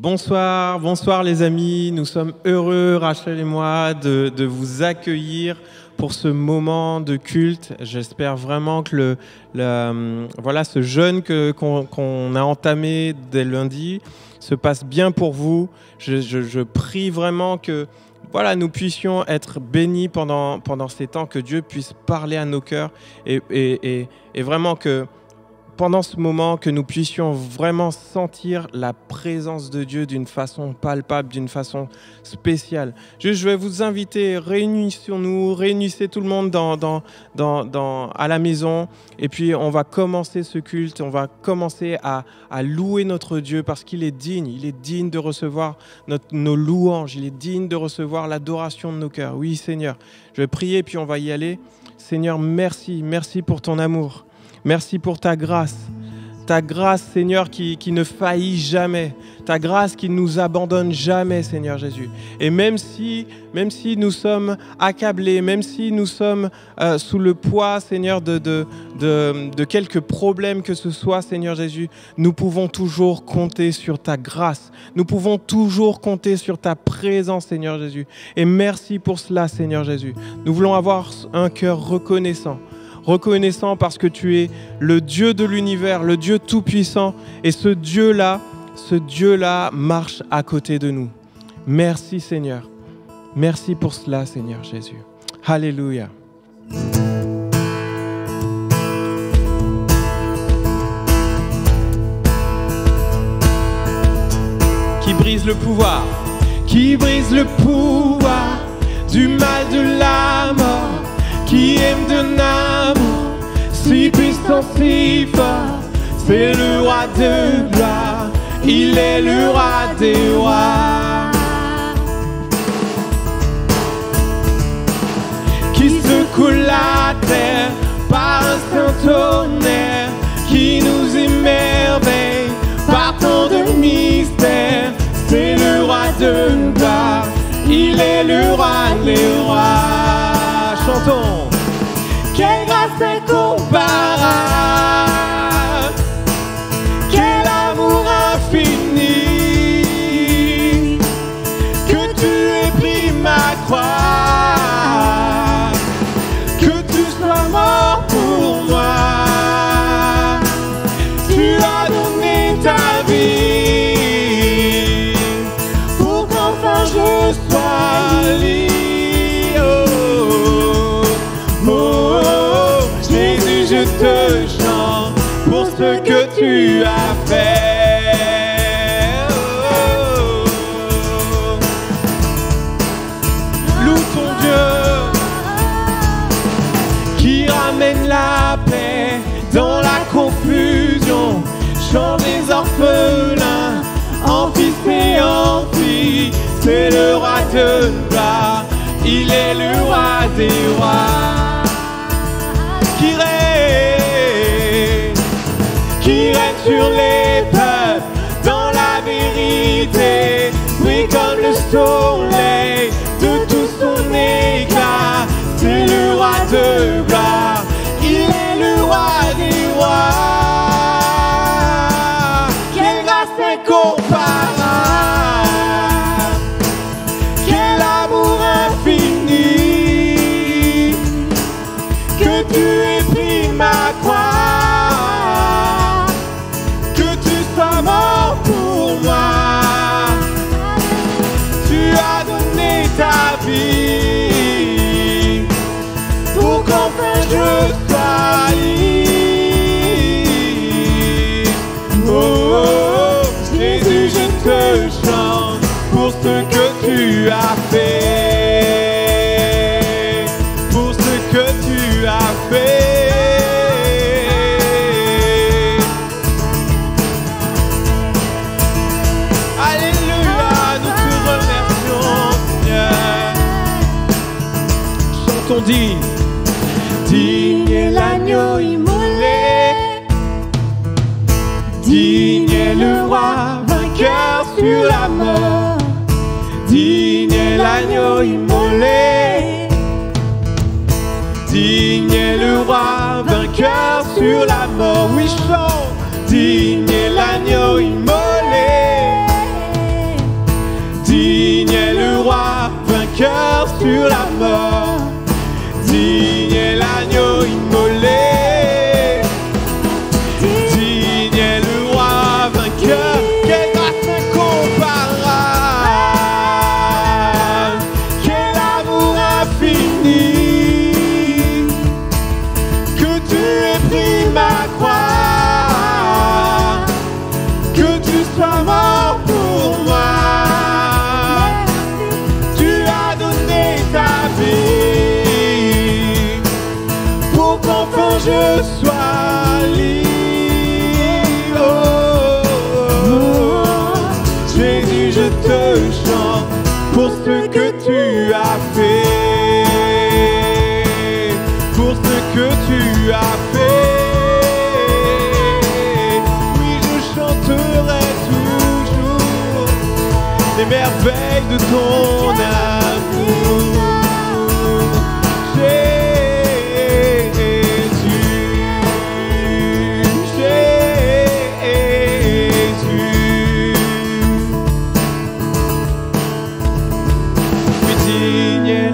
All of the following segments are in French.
Bonsoir, bonsoir les amis. Nous sommes heureux, Rachel et moi, de vous accueillir pour ce moment de culte. J'espère vraiment que voilà, ce jeûne qu'on a entamé dès lundi se passe bien pour vous. Je prie vraiment que voilà, nous puissions être bénis pendant ces temps, que Dieu puisse parler à nos cœurs et vraiment que pendant ce moment, que nous puissions vraiment sentir la présence de Dieu d'une façon palpable, d'une façon spéciale. Je vais vous inviter, réunissons-nous, réunissez tout le monde à la maison. Et puis, on va commencer ce culte, on va commencer à louer notre Dieu parce qu'il est digne. Il est digne de recevoir nos louanges, il est digne de recevoir l'adoration de nos cœurs. Oui, Seigneur, je vais prier, puis on va y aller. Seigneur, merci pour ton amour. Merci pour ta grâce, Seigneur, qui ne faillit jamais, ta grâce qui ne nous abandonne jamais, Seigneur Jésus. Et même si nous sommes accablés, même si nous sommes sous le poids, Seigneur, de quelques problèmes que ce soit, Seigneur Jésus, nous pouvons toujours compter sur ta grâce. Nous pouvons toujours compter sur ta présence, Seigneur Jésus. Et merci pour cela, Seigneur Jésus. Nous voulons avoir un cœur reconnaissant parce que tu es le Dieu de l'univers, le Dieu tout-puissant. Et ce Dieu-là marche à côté de nous. Merci Seigneur. Merci pour cela, Seigneur Jésus. Alléluia. Qui brise le pouvoir du mal de la mort. Qui aime d'un amour si puissant, si fort, c'est le roi de gloire, il est le roi des rois. Qui secoue la terre par un saint tonnerre, qui nous émerveille par tant de mystères, c'est le roi de gloire, il est le roi des rois. Chantons. Quelle grâce incomparable, quel amour infini, que tu aies pris ma croix, que tu sois mort pour moi, tu as donné ta vie pour qu'enfin je sois libre. Je te chante pour ce que tu as fait. Loue ton Dieu qui ramène la paix dans la confusion. Chante les orphelins en fils et en filles. C'est le roi de gloire, il est le roi des rois. Qui règne sur les peuples dans la vérité, oui comme le soleil de tout son éclat, c'est le roi de gloire, il est le roi des rois. Quelle grâce incomparable, quel amour infini, que tu aies pris ma croix, mort pour moi, tu as donné ta vie pour qu'enfin je sois libre. Oh, oh, Jésus, je te chante pour ce que tu as fait, pour ce que tu as fait. On dit, digne est l'agneau immolé, digne est le roi vainqueur sur la mort, digne est l'agneau immolé, digne est le roi vainqueur sur la mort. Oui, chante, digne est l'agneau immolé, vainqueur sur la mort. Digne est l'agneau immolé, digne est le roi vainqueur. Quelle grâce incomparable, quel amour infini, que tu aies pris ma croix, que tu sois mort pour moi. Tu as donné ta vie pour qu'enfin je sois libre. Oh, oh, oh. Jésus, je te chante pour ce que tu as fait, pour ce que tu as fait. Oui, je chanterai toujours les merveilles de ton amour.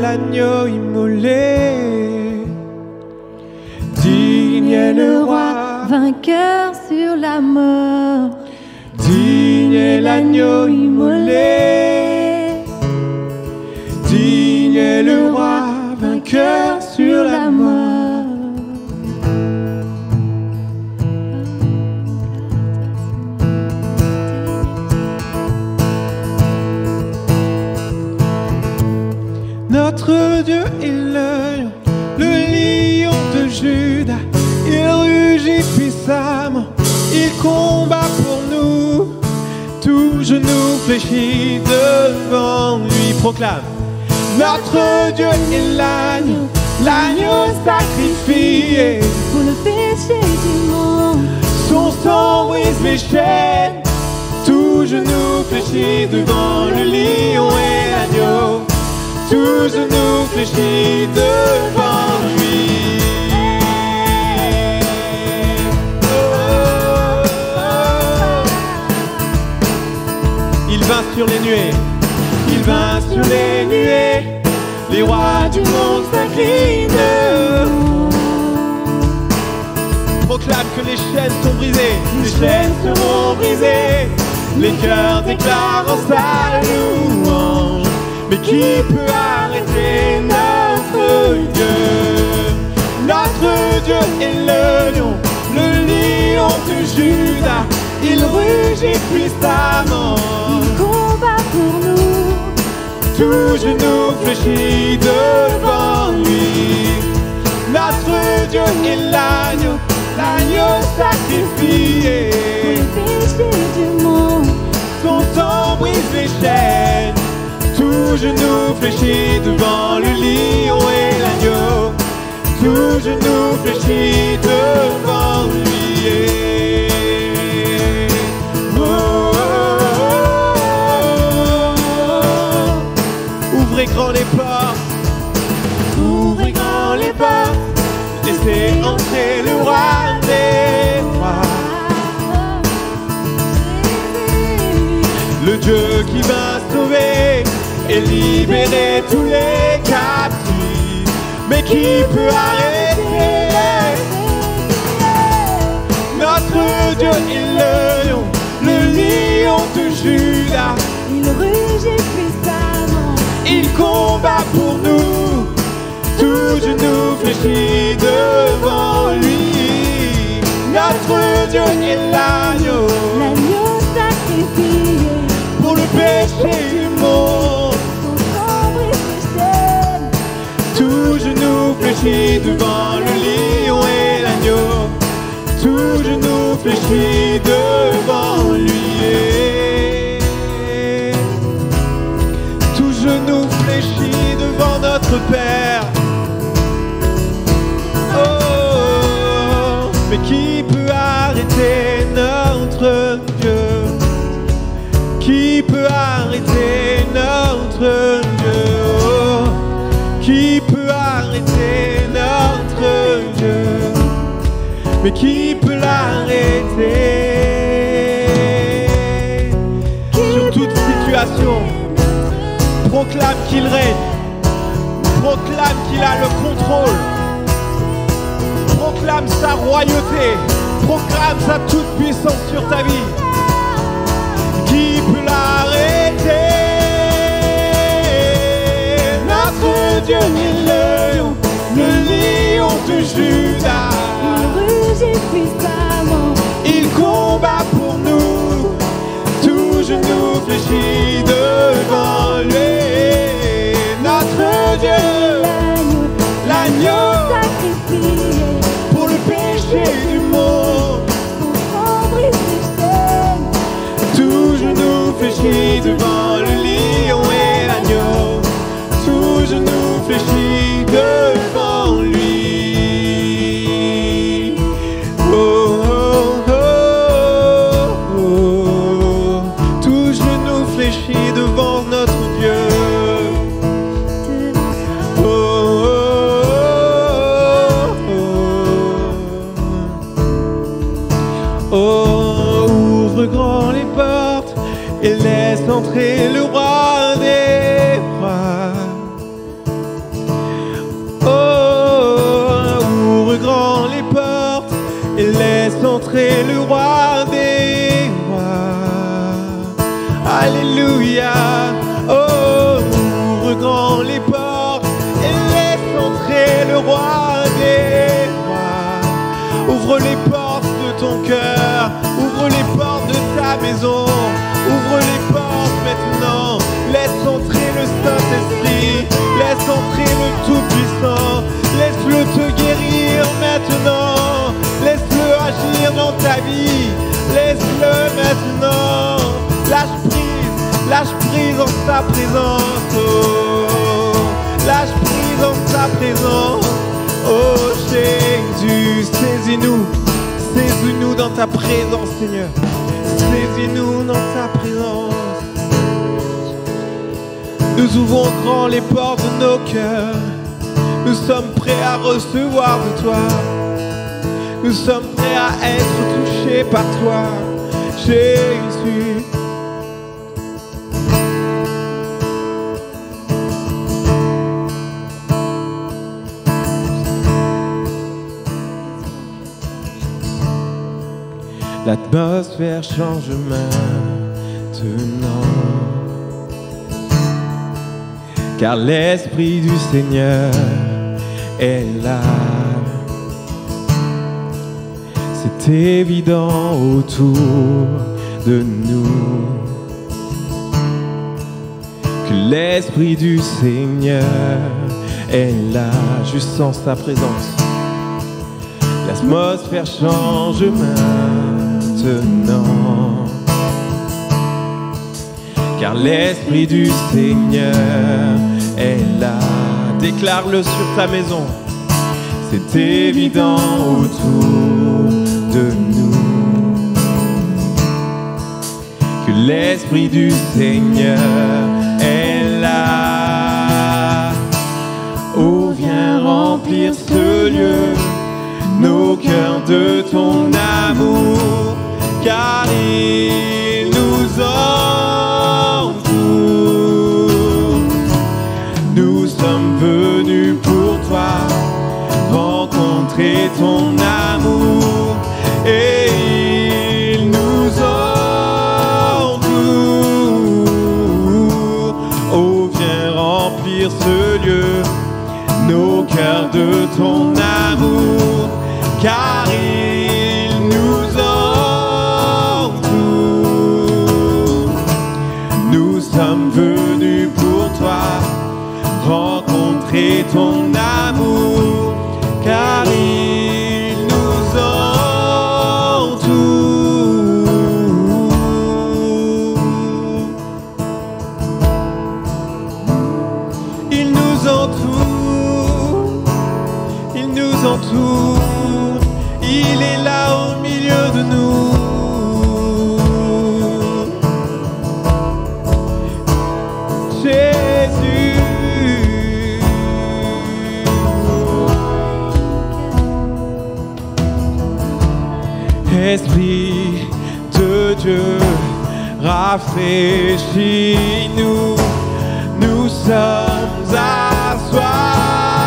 L'agneau immolé, digne est le roi vainqueur sur la mort. Digne est l'agneau immolé, digne est le roi vainqueur sur la mort. Notre Dieu est le lion de Juda. Il rugit puissamment, il combat pour nous. Tout genou fléchit devant lui. Proclame. Notre Dieu est l'agneau, l'agneau sacrifié Pour le péché du monde, son sang brise les chaînes. Tout genou fléchit devant le lion et l'agneau. Tout genou fléchit devant lui. Oh, oh, oh. Il vint sur les nuées, il vint sur les nuées. Les rois du monde s'inclinent. Proclame que les chaînes sont brisées, les chaînes seront brisées. Les cœurs déclarent sa louange. Mais qui peut arrêter notre Dieu? Notre Dieu est le lion de Juda. Il rugit puissamment, il combat pour nous. Tout genou fléchit devant lui. Notre Dieu est l'agneau, l'agneau sacrifié. Pour le péché du monde, Son sang brise les chaînes. Tout genou fléchit devant le lion et l'agneau. Tout genou fléchit devant lui. Oh, oh, oh. Ouvrez grand les portes, ouvrez grand les portes. Laissez entrer le roi des rois. Le Dieu qui va sauver et libérer tous les captifs. Mais qui peut arrêter? Notre Dieu est le lion de Juda. il rugit puissamment, Il combat pour nous. Tout genou fléchit devant lui. Notre Dieu est l'agneau, l'agneau sacrifié. pour le péché du monde. Son sang brise les chaînes. Tout genou fléchit devant le lion et l'agneau. Tout genou fléchit devant lui. Tout genou fléchit devant notre Père. Oh, mais qui peut arrêter notre Dieu? Qui peut arrêter notre Dieu? Oh, qui peut arrêter notre Dieu? Mais qui peut l'arrêter? Sur toute situation, proclame qu'il règne. Proclame qu'il a le contrôle. Proclame sa royauté. Proclame sa toute-puissance sur ta vie. Qui peut l'arrêter? Notre Dieu est le lion de Juda. Il rugit puissamment. Il combat pour nous. Tout genou fléchit devant lui. Notre Dieu, l'agneau sacrifié pour le péché du monde. pour brise les chaînes. Tout genou fléchit devant le lion et l'agneau. Tout genou fléchit devant lui. Oh, oh, oh, oh. Tout genou fléchit devant notre Dieu. Oh, oh, oh, oh. Oh, ouvre grand les portes et laisse entrer le roi des rois. Oh, ouvre grand les portes et laisse entrer le roi des rois. Alléluia. Oh, ouvre grand les portes et laisse entrer le roi des rois. Ouvre les portes de ton cœur, ouvre les portes de ta maison, ouvre les portes maintenant. Laisse entrer le Saint-Esprit, laisse entrer le Tout-Puissant, laisse-le te guérir maintenant, laisse-le agir dans ta vie, laisse-le maintenant. Lâche prise en sa présence, oh. Lâche prise en sa présence, oh Jésus, saisis-nous dans ta présence, Seigneur, saisis-nous dans ta présence. Nous ouvrons grand les portes de nos cœurs, nous sommes prêts à recevoir de toi, nous sommes prêts à être touchés par toi, Jésus. L'atmosphère change maintenant, car l'Esprit du Seigneur est là. C'est évident autour de nous que l'Esprit du Seigneur est là. Je sens sa présence. L'atmosphère change maintenant, car l'Esprit du Seigneur est là. Déclare-le sur ta maison. C'est évident autour de nous que l'Esprit du Seigneur est là. Oh, viens remplir ce lieu, nos cœurs de ton amour, car il nous entoure. Nous sommes venus pour toi rencontrer ton amour, et il nous entoure. Oh, viens remplir ce lieu, nos cœurs de ton amour, car il nous entoure. Nous sommes venus pour toi rencontrer ton amour, car il nous entoure. Il nous entoure, il nous entoure, il est là au milieu de nous. Jésus, Esprit de Dieu, rafraîchis-nous, nous sommes à soif.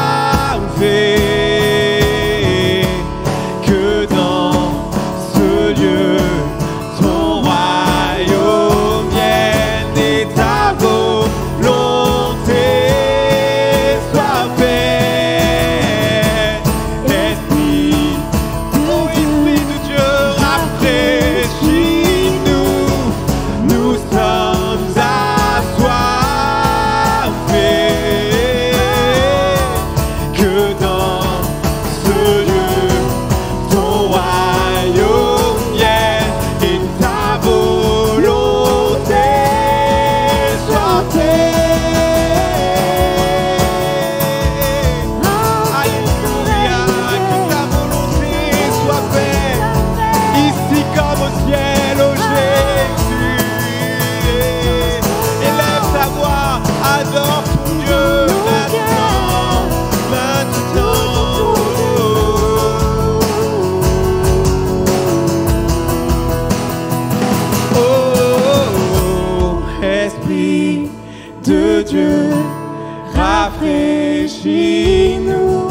chez nous,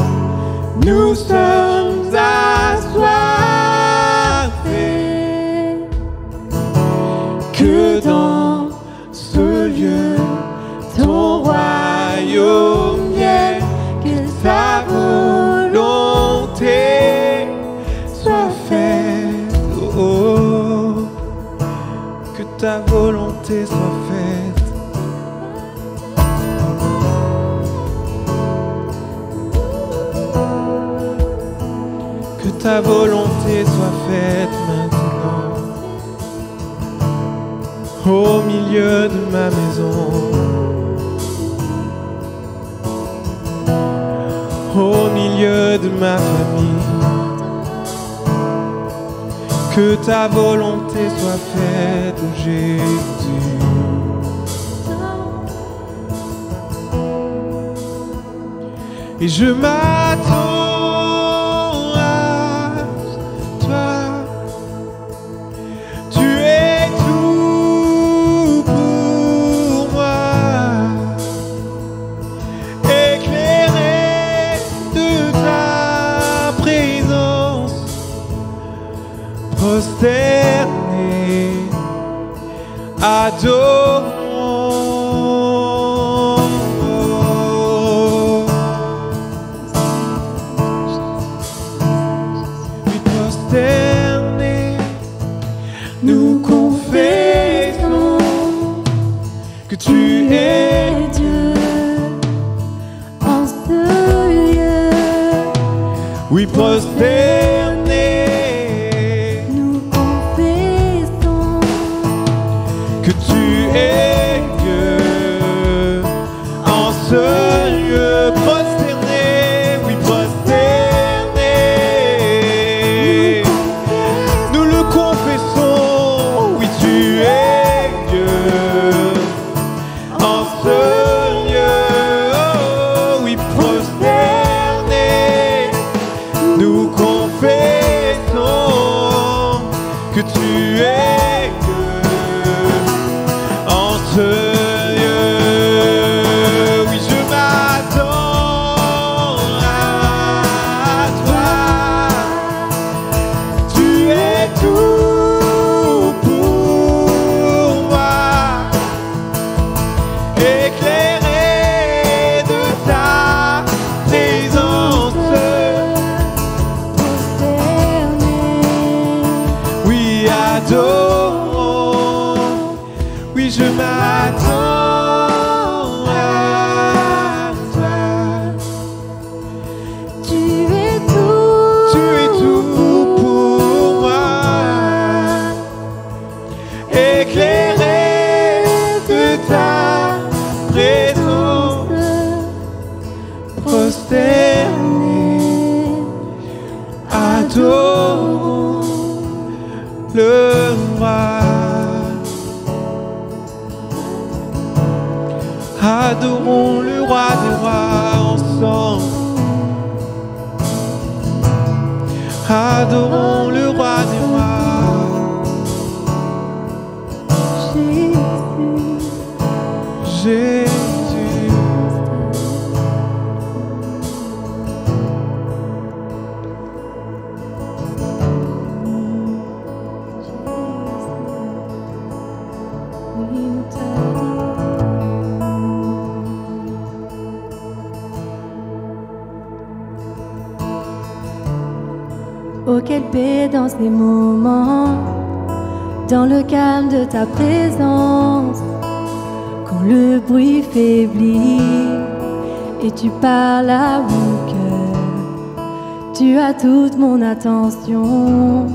nous sommes assoiffés. Que dans ce lieu, ton royaume vienne, que ta volonté soit faite. Oh, oh, que ta volonté soit faite. Que ta volonté soit faite maintenant, au milieu de ma maison, au milieu de ma famille. Que ta volonté soit faite, oh Jésus. Et je m'attends à toi. Tu es tout pour moi. Éclairé de ta présence, prosterné, adorant. Oui, prosterné, nous confessons que tu es Dieu en ce lieu. oui, prosterné, Nous confessons que tu es Dieu en ce lieu, prosterné, oui, prosterné. Nous le confessons, oui, tu es Dieu en ce lieu, oh, oui, prosterné. Nous confessons que tu es Dieu en ce lieu. Oui, je m'attends à toi. Tu es tout pour moi. Éclairé de ta présence. prosterné. Oui, adorons. Oui, je m'attends à toi. Tu es tout pour moi. Éclairé de ta présence, prosterné, adorons le roi. Adorons le roi des rois ensemble. Adorons le roi des rois. Jésus. Jésus. Oui, nous t'adorons. Oh, quelle paix dans ces moments, dans le calme de ta présence, quand le bruit faiblit et tu parles à mon cœur. Tu as toute mon attention,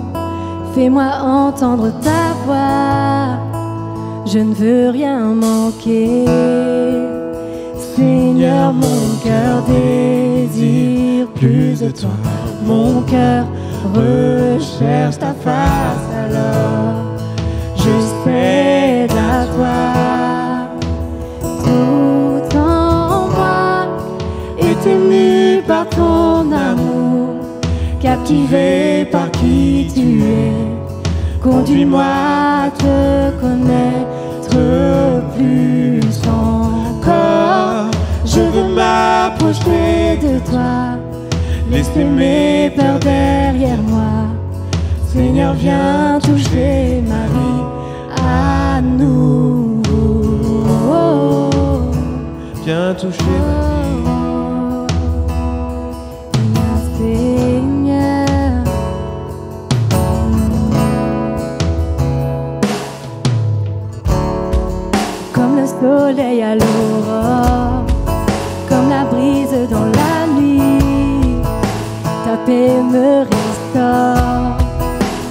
fais-moi entendre ta voix, je ne veux rien manquer. Seigneur, mon cœur désire plus de toi, mon cœur recherche ta face, alors je cède à toi. Tout en moi est ému par ton amour, captivé par qui tu es. Conduis-moi à te connaître plus encore. Je veux m'approcher m'approcher de toi. Laisser mes peurs derrière moi. Seigneur, viens toucher ma vie à nouveau. Viens toucher ma vie. Viens, Seigneur. Comme le soleil à l'aurore, comme la brise dans la nuit, ta paix me restaure,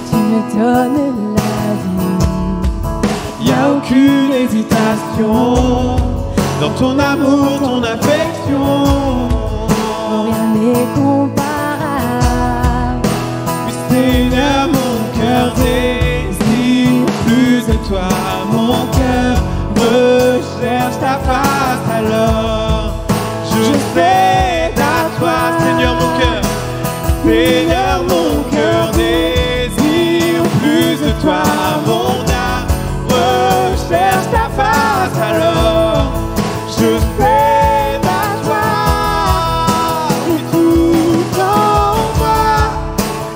tu me donnes la vie. Y a aucune hésitation dans ton amour, ton affection. Rien n'est comparable. Oui, Seigneur, mon cœur désire plus de toi. Mon cœur recherche ta face, alors je cède à toi. Seigneur, mon cœur désire plus de toi. Mon âme recherche ta face, alors je cède à toi. Et tout en moi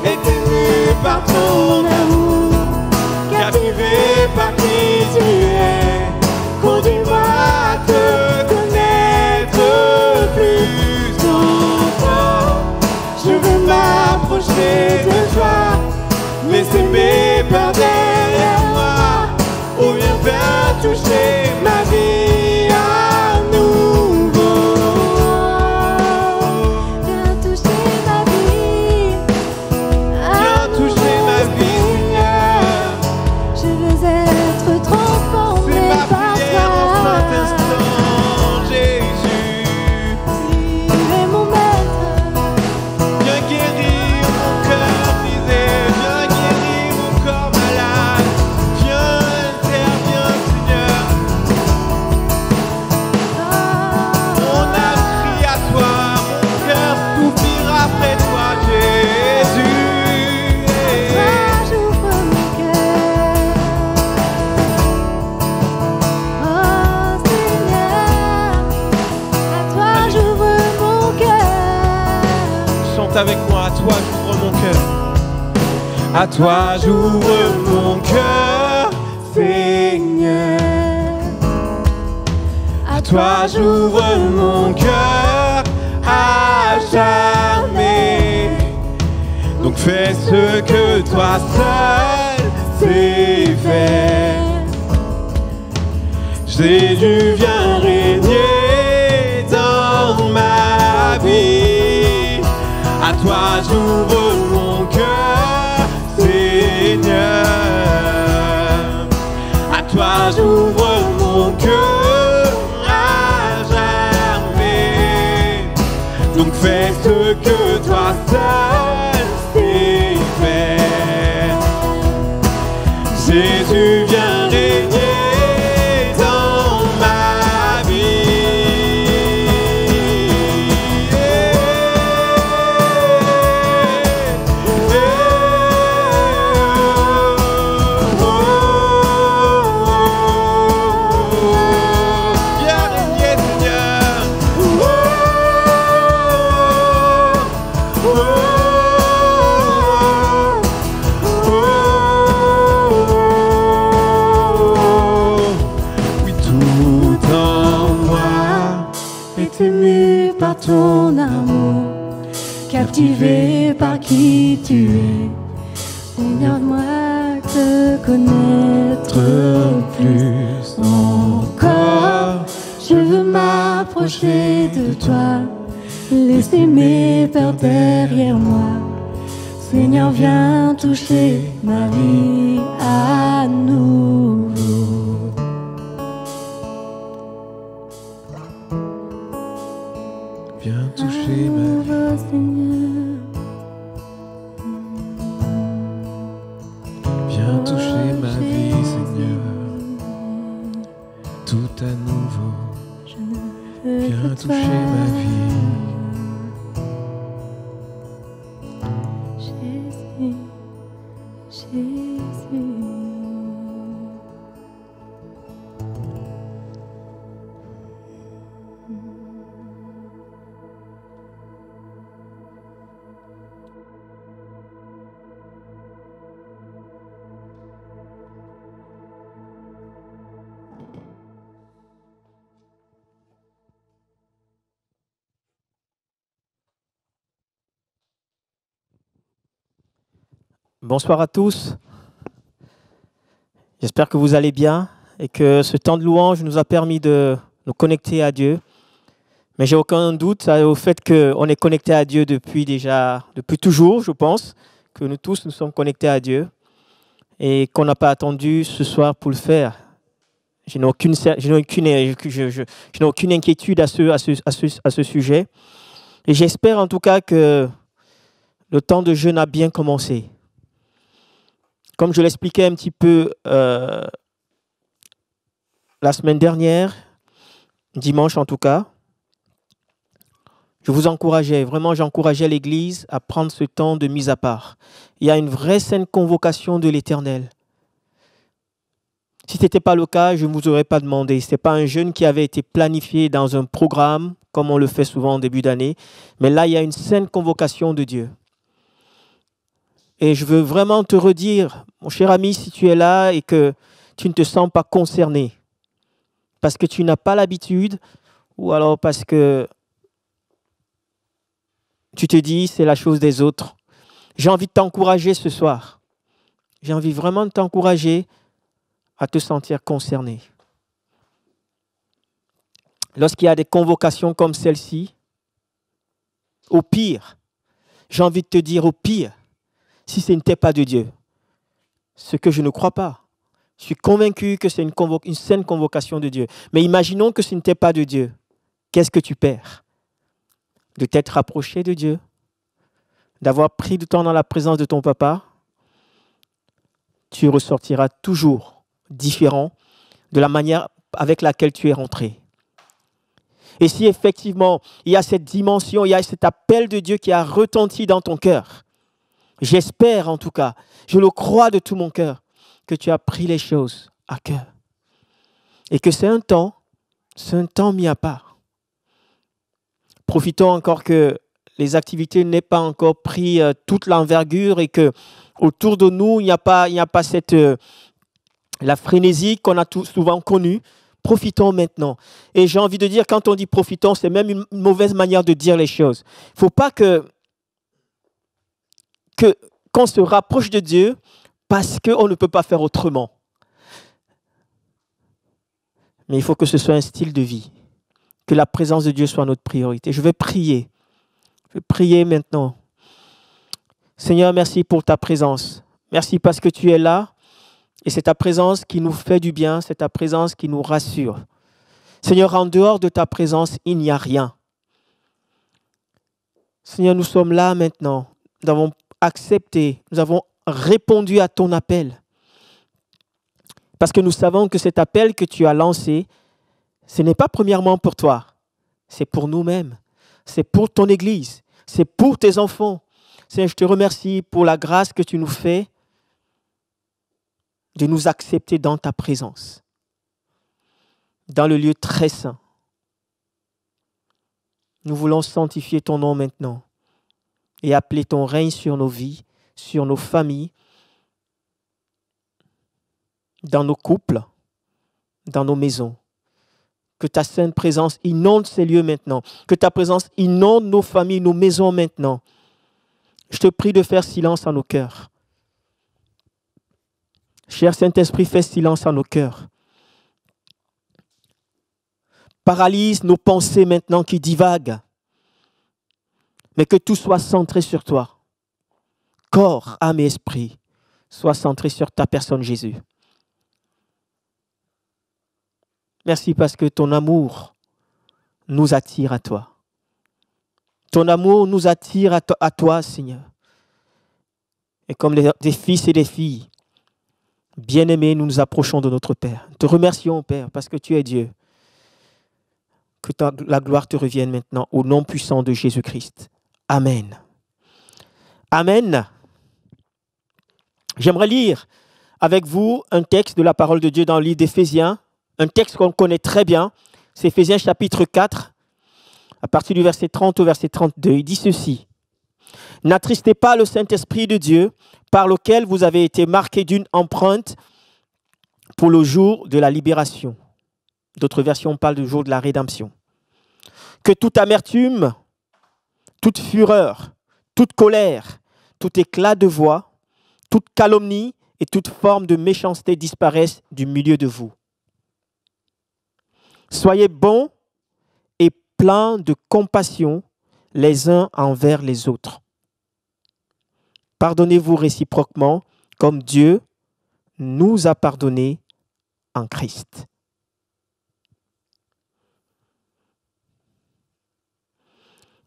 est ému par ton amour, captivé par qui tu es. Conduis-moi à te connaître plus encore. Je veux m'approcher de toi, laisser mes peurs derrière moi. Oh, viens toucher ma vie à nouveau. Viens toucher ma vie. Viens toucher ma vie, Seigneur. Je veux être transformé C'est ma par prière en toi. cet instant, Jésus. Tu es mon maître. Viens guérir mon cœur brisé, viens guérir mon corps malade. Viens, interviens, Seigneur. Mon âme crie à toi, mon cœur soupire après toi, Jésus. Toi, j'ouvre mon cœur. Oh Seigneur, à toi j'ouvre mon cœur. Chante avec moi, à toi j'ouvre mon cœur. À toi j'ouvre mon cœur, Seigneur. À toi j'ouvre mon cœur à jamais. Donc fais ce que toi seul sais faire. Jésus, viens régner dans ma vie. À toi j'ouvre mon cœur, Seigneur. À toi j'ouvre mon cœur à jamais. Donc fais ce que toi seul sais faire. Jésus, viens régner dans ma vie. Viens régner, Seigneur. Oui, tout en moi est ému par ton amour, Captivé par qui tu es. Seigneur, moi te connaître plus encore. Je veux m'approcher de toi, laisser mes peurs derrière moi. Seigneur, viens toucher ma vie à nouveau. Viens toucher ma vie. Nouveau, Seigneur. Viens toucher ma vie, Seigneur. Tout à nouveau. Viens toucher ma vie. Jésus, Jésus. Bonsoir à tous. J'espère que vous allez bien et que ce temps de louange nous a permis de nous connecter à Dieu. Mais j'ai aucun doute au fait qu'on est connecté à Dieu depuis toujours, je pense, que nous tous nous sommes connectés à Dieu et qu'on n'a pas attendu ce soir pour le faire. Je n'ai aucune inquiétude à ce sujet. Et j'espère en tout cas que le temps de jeûne a bien commencé. Comme je l'expliquais un petit peu la semaine dernière, dimanche en tout cas, j'encourageais l'Église à prendre ce temps de mise à part. Il y a une vraie saine convocation de l'Éternel. Si ce n'était pas le cas, je ne vous aurais pas demandé. Ce n'était pas un jeûne qui avait été planifié dans un programme, comme on le fait souvent en début d'année. Mais là, il y a une saine convocation de Dieu. Et je veux vraiment te redire, mon cher ami, si tu es là et que tu ne te sens pas concerné, parce que tu n'as pas l'habitude, ou alors parce que tu te dis c'est la chose des autres, j'ai envie de t'encourager ce soir. J'ai envie vraiment de t'encourager à te sentir concerné. Lorsqu'il y a des convocations comme celle-ci, au pire, j'ai envie de te dire au pire, si ce n'était pas de Dieu, ce que je ne crois pas. Je suis convaincu que c'est une saine convocation de Dieu. Mais imaginons que ce n'était pas de Dieu. Qu'est-ce que tu perds? De t'être rapproché de Dieu, d'avoir pris du temps dans la présence de ton papa, tu ressortiras toujours différent de la manière avec laquelle tu es rentré. Et si effectivement, il y a cette dimension, il y a cet appel de Dieu qui a retenti dans ton cœur, j'espère en tout cas, je le crois de tout mon cœur, que tu as pris les choses à cœur. Et que c'est un temps mis à part. Profitons encore que les activités n'aient pas encore pris toute l'envergure et que autour de nous, il n'y a pas la frénésie qu'on a souvent connue. Profitons maintenant. Et j'ai envie de dire, quand on dit profitons, c'est même une mauvaise manière de dire les choses. Il ne faut pas qu'on se rapproche de Dieu parce qu'on ne peut pas faire autrement. Mais il faut que ce soit un style de vie. Que la présence de Dieu soit notre priorité. Je vais prier. Je vais prier maintenant. Seigneur, merci pour ta présence. Merci parce que tu es là. Et c'est ta présence qui nous fait du bien. C'est ta présence qui nous rassure. Seigneur, en dehors de ta présence, il n'y a rien. Seigneur, nous sommes là maintenant. Nous avons accepté. Nous avons répondu à ton appel. Parce que nous savons que cet appel que tu as lancé, ce n'est pas premièrement pour toi, c'est pour nous-mêmes, c'est pour ton Église, c'est pour tes enfants. Seigneur, je te remercie pour la grâce que tu nous fais de nous accepter dans ta présence, dans le lieu très saint. Nous voulons sanctifier ton nom maintenant et appeler ton règne sur nos vies, sur nos familles, dans nos couples, dans nos maisons. Que ta sainte présence inonde ces lieux maintenant. Que ta présence inonde nos familles, nos maisons maintenant. Je te prie de faire silence à nos cœurs. Cher Saint-Esprit, fais silence à nos cœurs. Paralyse nos pensées maintenant qui divaguent. Mais que tout soit centré sur toi. Corps, âme et esprit, soit centré sur ta personne, Jésus. Merci parce que ton amour nous attire à toi. Ton amour nous attire à toi, Seigneur. Et comme des fils et des filles, bien-aimés, nous nous approchons de notre Père. Nous te remercions, Père, parce que tu es Dieu. Que la gloire te revienne maintenant au nom puissant de Jésus-Christ. Amen. Amen. J'aimerais lire avec vous un texte de la parole de Dieu dans le livre d'Éphésiens. Un texte qu'on connaît très bien, c'est Éphésiens chapitre 4, à partir du verset 30 au verset 32. Il dit ceci. « N'attristez pas le Saint-Esprit de Dieu, par lequel vous avez été marqués d'une empreinte pour le jour de la libération. » D'autres versions parlent du jour de la rédemption. « Que toute amertume, toute fureur, toute colère, tout éclat de voix, toute calomnie et toute forme de méchanceté disparaissent du milieu de vous. Soyez bons et pleins de compassion les uns envers les autres. Pardonnez-vous réciproquement comme Dieu nous a pardonné en Christ.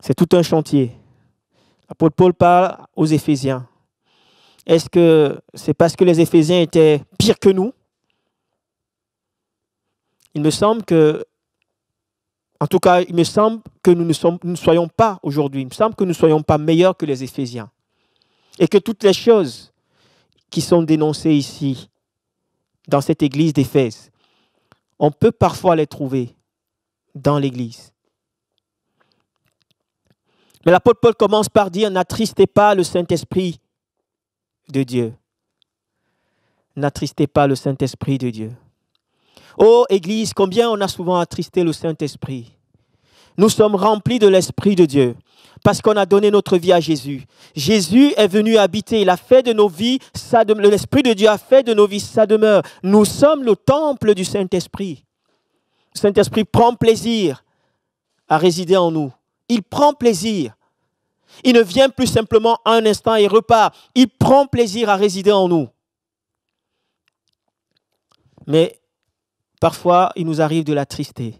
C'est tout un chantier. L'apôtre Paul parle aux Éphésiens. Est-ce que c'est parce que les Éphésiens étaient pires que nous? Il me semble que, en tout cas, il me semble que nous ne soyons pas aujourd'hui. Il me semble que nous ne soyons pas meilleurs que les Éphésiens. Et que toutes les choses qui sont dénoncées ici, dans cette église d'Éphèse, on peut parfois les trouver dans l'église. Mais l'apôtre Paul commence par dire, n'attristez pas le Saint-Esprit de Dieu. N'attristez pas le Saint-Esprit de Dieu. Oh Église, combien on a souvent attristé le Saint-Esprit. Nous sommes remplis de l'Esprit de Dieu parce qu'on a donné notre vie à Jésus. Jésus est venu habiter, il a fait de nos vies, l'Esprit de Dieu a fait de nos vies sa demeure. Nous sommes le temple du Saint-Esprit. Le Saint-Esprit prend plaisir à résider en nous. Il prend plaisir. Il ne vient plus simplement un instant et repart. Il prend plaisir à résider en nous. Mais parfois, il nous arrive de l'attrister.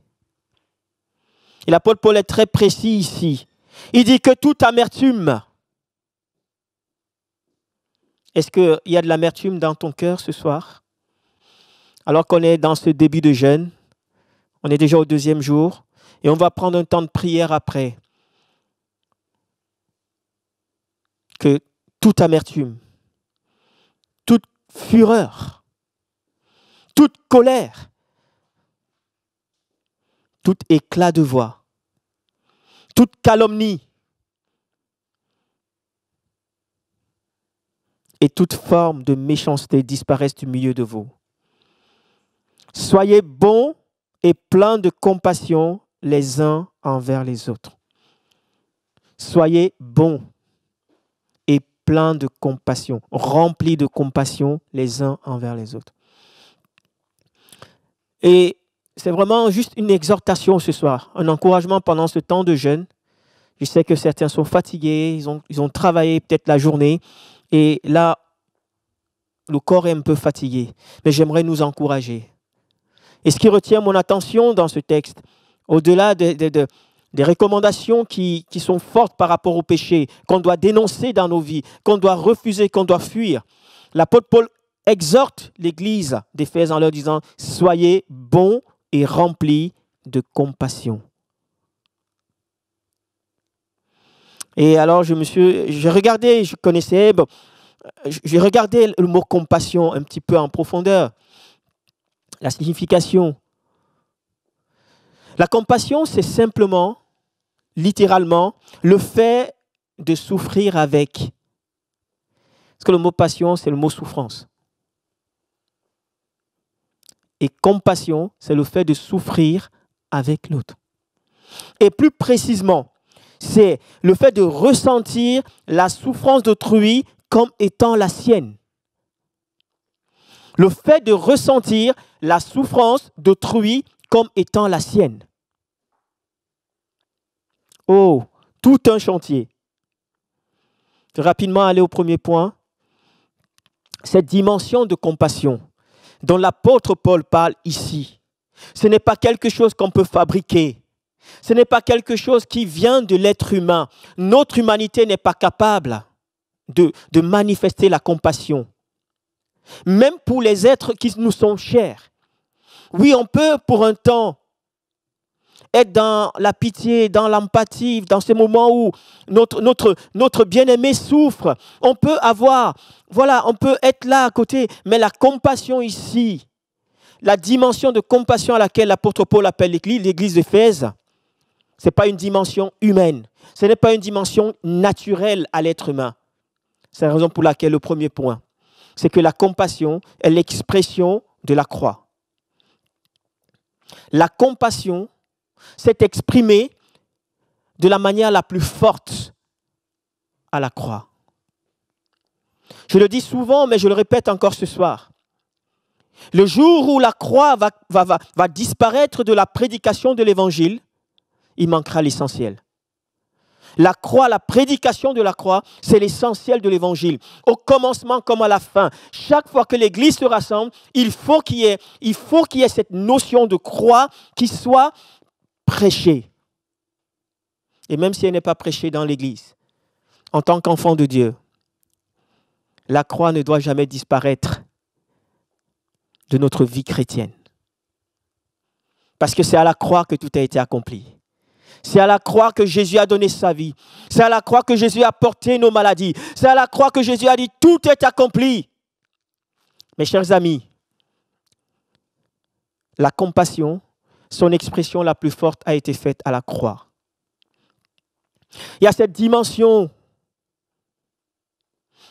Et l'apôtre Paul est très précis ici. Il dit que toute amertume. Est-ce qu'il y a de l'amertume dans ton cœur ce soir? Alors qu'on est dans ce début de jeûne, on est déjà au 2e jour, et on va prendre un temps de prière après. Que toute amertume, toute fureur, toute colère, tout éclat de voix, toute calomnie et toute forme de méchanceté disparaissent du milieu de vous. Soyez bons et pleins de compassion les uns envers les autres. Soyez bons et pleins de compassion, remplis de compassion les uns envers les autres. Et c'est vraiment juste une exhortation ce soir, un encouragement pendant ce temps de jeûne. Je sais que certains sont fatigués, ils ont travaillé peut-être la journée et là, le corps est un peu fatigué. Mais j'aimerais nous encourager. Et ce qui retient mon attention dans ce texte, au-delà des recommandations qui sont fortes par rapport au péché, qu'on doit dénoncer dans nos vies, qu'on doit refuser, qu'on doit fuir, l'apôtre Paul exhorte l'église d'Éphèse en leur disant « Soyez bons et remplis de compassion ». Et alors, j'ai regardé, je connaissais, j'ai regardé le mot compassion un petit peu en profondeur, la signification. La compassion, c'est simplement, littéralement, le fait de souffrir avec. Parce que le mot passion, c'est le mot souffrance. Et compassion, c'est le fait de souffrir avec l'autre. Et plus précisément, c'est le fait de ressentir la souffrance d'autrui comme étant la sienne. Le fait de ressentir la souffrance d'autrui comme étant la sienne. Oh, tout un chantier. Je vais rapidement aller au premier point. Cette dimension de compassion dont l'apôtre Paul parle ici, ce n'est pas quelque chose qu'on peut fabriquer. Ce n'est pas quelque chose qui vient de l'être humain. Notre humanité n'est pas capable de manifester la compassion. Même pour les êtres qui nous sont chers. Oui, on peut pour un temps être dans la pitié, dans l'empathie, dans ces moments où notre bien-aimé souffre. On peut on peut être là à côté, mais la compassion ici, la dimension de compassion à laquelle l'apôtre Paul appelle l'église d'Éphèse, ce n'est pas une dimension humaine, ce n'est pas une dimension naturelle à l'être humain. C'est la raison pour laquelle le premier point, c'est que la compassion est l'expression de la croix. La compassion s'est exprimée de la manière la plus forte à la croix. Je le dis souvent, mais je le répète encore ce soir. Le jour où la croix va disparaître de la prédication de l'évangile, il manquera l'essentiel. La croix, la prédication de la croix, c'est l'essentiel de l'évangile. Au commencement comme à la fin, chaque fois que l'Église se rassemble, il faut qu'il y ait cette notion de croix qui soit prêchée. Et même si elle n'est pas prêchée dans l'Église, en tant qu'enfant de Dieu, la croix ne doit jamais disparaître de notre vie chrétienne. Parce que c'est à la croix que tout a été accompli. C'est à la croix que Jésus a donné sa vie. C'est à la croix que Jésus a porté nos maladies. C'est à la croix que Jésus a dit « Tout est accompli ». Mes chers amis, la compassion, son expression la plus forte a été faite à la croix. Il y a cette dimension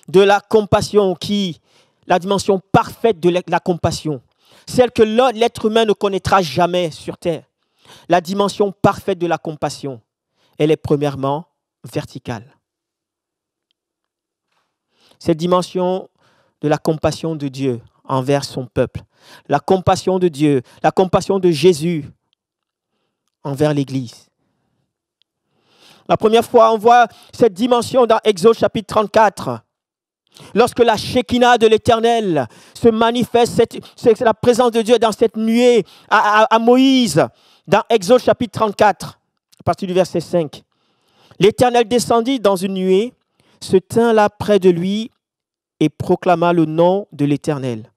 de la compassion la dimension parfaite de la compassion, celle que l'être humain ne connaîtra jamais sur terre. La dimension parfaite de la compassion, elle est premièrement verticale. Cette dimension de la compassion de Dieu envers son peuple, la compassion de Dieu, la compassion de Jésus envers l'Église. La première fois, on voit cette dimension dans Exode chapitre 34. Lorsque la Shekinah de l'Éternel se manifeste, c'est la présence de Dieu dans cette nuée à Moïse, dans Exode chapitre 34, à partir du verset 5. L'Éternel descendit dans une nuée, se tint là près de lui et proclama le nom de l'Éternel.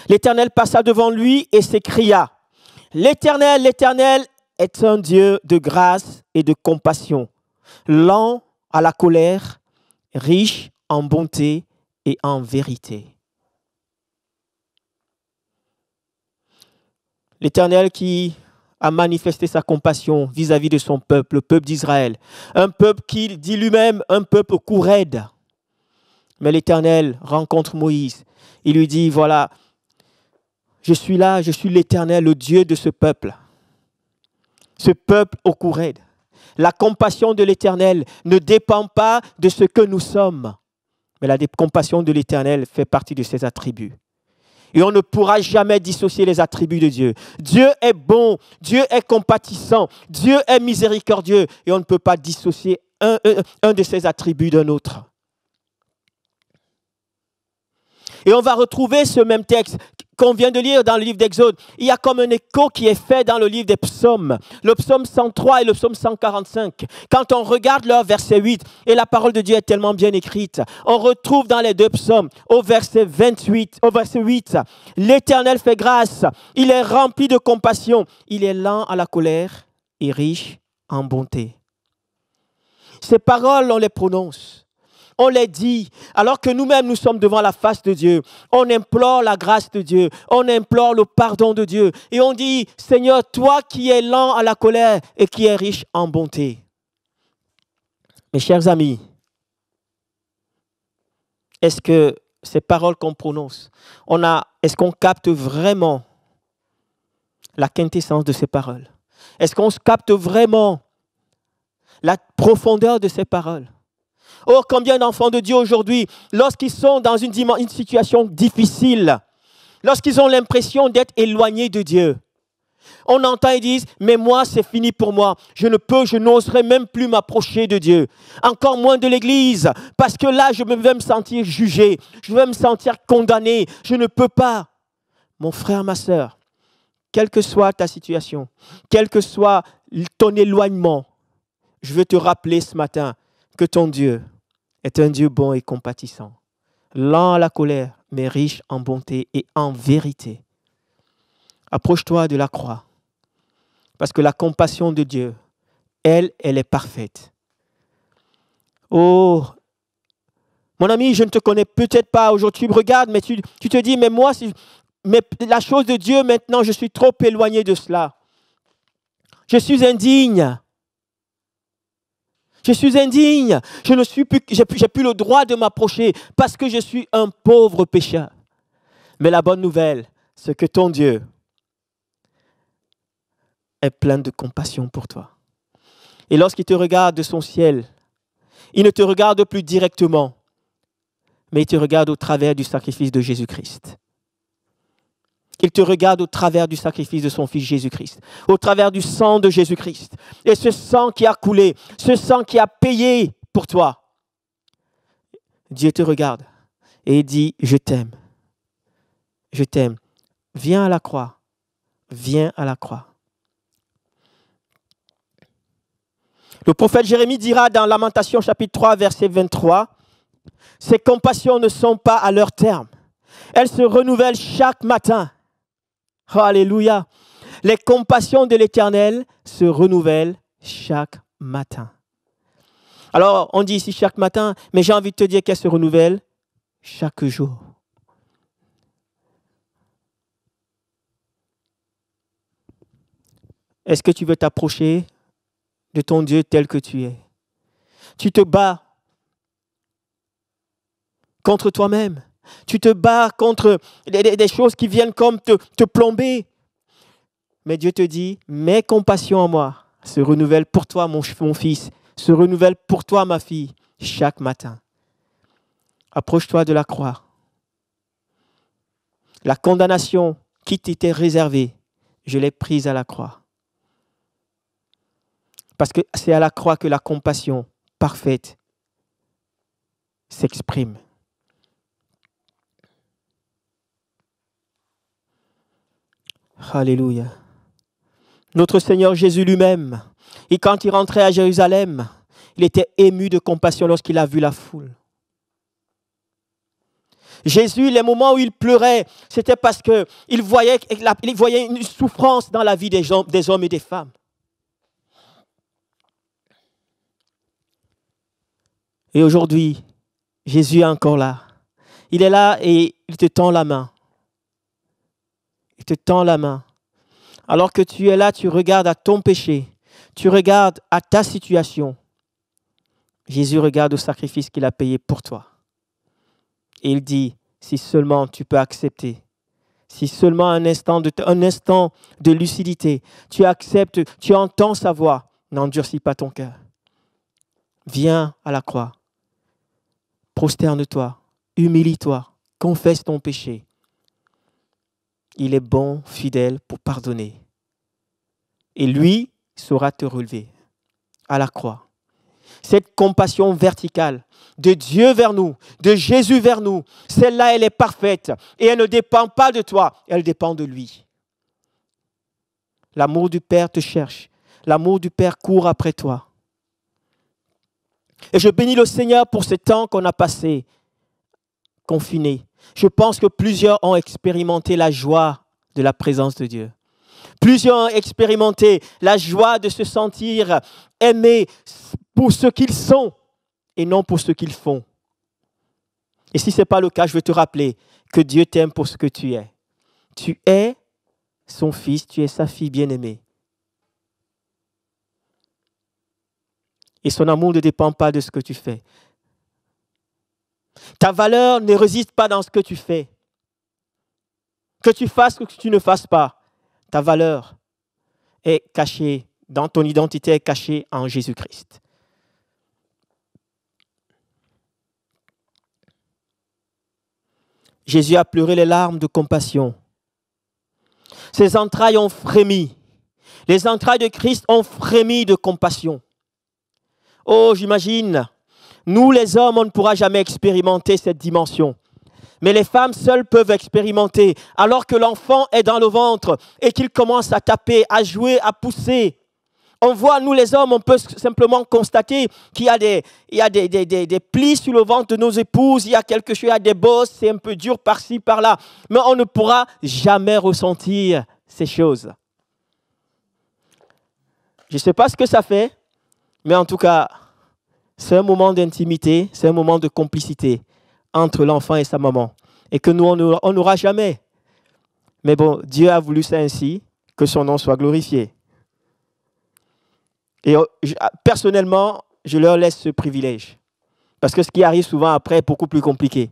L'Éternel passa devant lui et s'écria, « L'Éternel, l'Éternel est un Dieu de grâce et de compassion, lent à la colère, riche en bonté et en vérité. » L'Éternel qui a manifesté sa compassion vis-à-vis de son peuple, le peuple d'Israël. Un peuple qui dit lui-même, un peuple au cou raide. Mais l'Éternel rencontre Moïse. Il lui dit, voilà, je suis là, je suis l'Éternel, le Dieu de ce peuple. Ce peuple au cou raide. La compassion de l'Éternel ne dépend pas de ce que nous sommes. Mais la compassion de l'Éternel fait partie de ses attributs. Et on ne pourra jamais dissocier les attributs de Dieu. Dieu est bon, Dieu est compatissant, Dieu est miséricordieux. Et on ne peut pas dissocier un de ses attributs d'un autre. Et on va retrouver ce même texte qu'on vient de lire dans le livre d'Exode. Il y a comme un écho qui est fait dans le livre des psaumes. Le psaume 103 et le psaume 145. Quand on regarde leur verset 8, et la parole de Dieu est tellement bien écrite, on retrouve dans les deux psaumes, au verset 8, l'Éternel fait grâce, il est rempli de compassion, il est lent à la colère et riche en bonté. Ces paroles, on les prononce. On les dit, alors que nous-mêmes, nous sommes devant la face de Dieu. On implore la grâce de Dieu. On implore le pardon de Dieu. Et on dit, Seigneur, toi qui es lent à la colère et qui es riche en bonté. Mes chers amis, est-ce que ces paroles qu'on prononce, est-ce qu'on capte vraiment la quintessence de ces paroles? Est-ce qu'on capte vraiment la profondeur de ces paroles? Oh, combien d'enfants de Dieu aujourd'hui, lorsqu'ils sont dans une situation difficile, lorsqu'ils ont l'impression d'être éloignés de Dieu, on entend et disent, mais moi, c'est fini pour moi. Je n'oserais même plus m'approcher de Dieu. Encore moins de l'Église, parce que là, je vais me sentir jugé, je vais me sentir condamné, je ne peux pas. Mon frère, ma sœur, quelle que soit ta situation, quel que soit ton éloignement, je veux te rappeler ce matin que ton Dieu est un Dieu bon et compatissant, lent à la colère, mais riche en bonté et en vérité. Approche-toi de la croix, parce que la compassion de Dieu, elle est parfaite. Oh, mon ami, je ne te connais peut-être pas aujourd'hui, tu me regardes, mais tu te dis, mais moi, mais la chose de Dieu, maintenant, je suis trop éloigné de cela. Je suis indigne. Je suis indigne, j'ai plus le droit de m'approcher parce que je suis un pauvre pécheur. Mais la bonne nouvelle, c'est que ton Dieu est plein de compassion pour toi. Et lorsqu'il te regarde de son ciel, il ne te regarde plus directement, mais il te regarde au travers du sacrifice de Jésus-Christ. Il te regarde au travers du sacrifice de son Fils Jésus-Christ, au travers du sang de Jésus-Christ. Et ce sang qui a coulé, ce sang qui a payé pour toi, Dieu te regarde et il dit, je t'aime. Je t'aime. Viens à la croix. Viens à la croix. Le prophète Jérémie dira dans Lamentation chapitre 3, verset 23, « Ces compassions ne sont pas à leur terme. Elles se renouvellent chaque matin. » Alléluia. Les compassions de l'Éternel se renouvellent chaque matin. Alors, on dit ici chaque matin, mais j'ai envie de te dire qu'elles se renouvellent chaque jour. Est-ce que tu veux t'approcher de ton Dieu tel que tu es? Tu te bats contre toi-même. Tu te bats contre des choses qui viennent comme te plomber. Mais Dieu te dit, mes compassions en moi se renouvellent pour toi, mon fils, se renouvellent pour toi, ma fille, chaque matin. Approche-toi de la croix. La condamnation qui t'était réservée, je l'ai prise à la croix. Parce que c'est à la croix que la compassion parfaite s'exprime. Alléluia. Notre Seigneur Jésus lui-même, et quand il rentrait à Jérusalem, il était ému de compassion lorsqu'il a vu la foule. Jésus, les moments où il pleurait, c'était parce qu'il voyait une souffrance dans la vie des hommes et des femmes. Et aujourd'hui, Jésus est encore là. Il est là et il te tend la main. Il te tend la main. Alors que tu es là, tu regardes à ton péché. Tu regardes à ta situation. Jésus regarde au sacrifice qu'il a payé pour toi. Et il dit, si seulement tu peux accepter, si seulement un instant de lucidité, tu acceptes, tu entends sa voix, n'endurcis pas ton cœur. Viens à la croix. Prosterne-toi, humilie-toi, confesse ton péché. Il est bon, fidèle pour pardonner. Et lui saura te relever à la croix. Cette compassion verticale de Dieu vers nous, de Jésus vers nous, celle-là, elle est parfaite. Et elle ne dépend pas de toi, elle dépend de lui. L'amour du Père te cherche. L'amour du Père court après toi. Et je bénis le Seigneur pour ce temps qu'on a passé confiné. Je pense que plusieurs ont expérimenté la joie de la présence de Dieu. Plusieurs ont expérimenté la joie de se sentir aimés pour ce qu'ils sont et non pour ce qu'ils font. Et si ce n'est pas le cas, je veux te rappeler que Dieu t'aime pour ce que tu es. Tu es son fils, tu es sa fille bien-aimée. Et son amour ne dépend pas de ce que tu fais. Ta valeur ne réside pas dans ce que tu fais. Que tu fasses ou que tu ne fasses pas, ta valeur est cachée, dans ton identité est cachée en Jésus-Christ. Jésus a pleuré les larmes de compassion. Ses entrailles ont frémi. Les entrailles de Christ ont frémi de compassion. Oh, j'imagine, nous les hommes, on ne pourra jamais expérimenter cette dimension. Mais les femmes seules peuvent expérimenter. Alors que l'enfant est dans le ventre et qu'il commence à taper, à jouer, à pousser. On voit, nous les hommes, on peut simplement constater qu'il y a des plis sur le ventre de nos épouses, il y a quelque chose, il y a des bosses, c'est un peu dur par-ci, par-là. Mais on ne pourra jamais ressentir ces choses. Je ne sais pas ce que ça fait. Mais en tout cas, c'est un moment d'intimité, c'est un moment de complicité entre l'enfant et sa maman. Et que nous, on n'aura jamais. Mais bon, Dieu a voulu ça ainsi, que son nom soit glorifié. Et personnellement, je leur laisse ce privilège. Parce que ce qui arrive souvent après est beaucoup plus compliqué.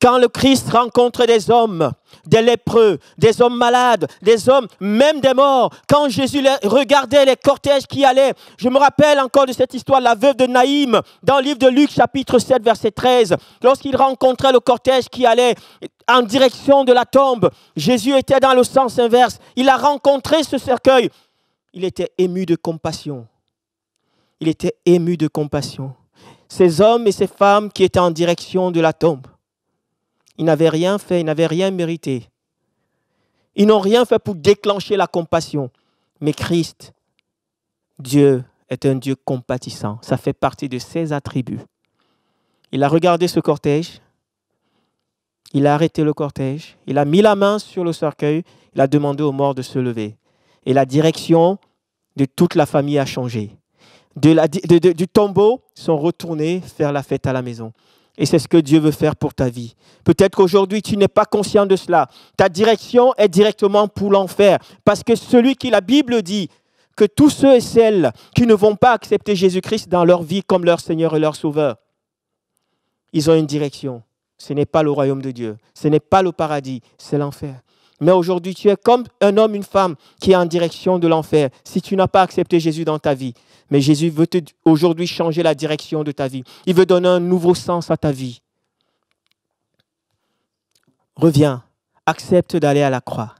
Quand le Christ rencontre des hommes, des lépreux, des hommes malades, des hommes, même des morts, quand Jésus regardait les cortèges qui allaient, je me rappelle encore de cette histoire, la veuve de Naïm, dans le livre de Luc, chapitre 7, verset 13, lorsqu'il rencontrait le cortège qui allait en direction de la tombe, Jésus était dans le sens inverse. Il a rencontré ce cercueil. Il était ému de compassion. Il était ému de compassion. Ces hommes et ces femmes qui étaient en direction de la tombe, ils n'avaient rien fait, ils n'avaient rien mérité. Ils n'ont rien fait pour déclencher la compassion. Mais Christ, Dieu, est un Dieu compatissant. Ça fait partie de ses attributs. Il a regardé ce cortège. Il a arrêté le cortège. Il a mis la main sur le cercueil. Il a demandé aux morts de se lever. Et la direction de toute la famille a changé. Du tombeau, ils sont retournés faire la fête à la maison. Et c'est ce que Dieu veut faire pour ta vie. Peut-être qu'aujourd'hui, tu n'es pas conscient de cela. Ta direction est directement pour l'enfer. Parce que la Bible dit que tous ceux et celles qui ne vont pas accepter Jésus-Christ dans leur vie comme leur Seigneur et leur Sauveur, ils ont une direction. Ce n'est pas le royaume de Dieu. Ce n'est pas le paradis, c'est l'enfer. Mais aujourd'hui, tu es comme un homme, une femme qui est en direction de l'enfer. Si tu n'as pas accepté Jésus dans ta vie, mais Jésus veut aujourd'hui changer la direction de ta vie. Il veut donner un nouveau sens à ta vie. Reviens, accepte d'aller à la croix.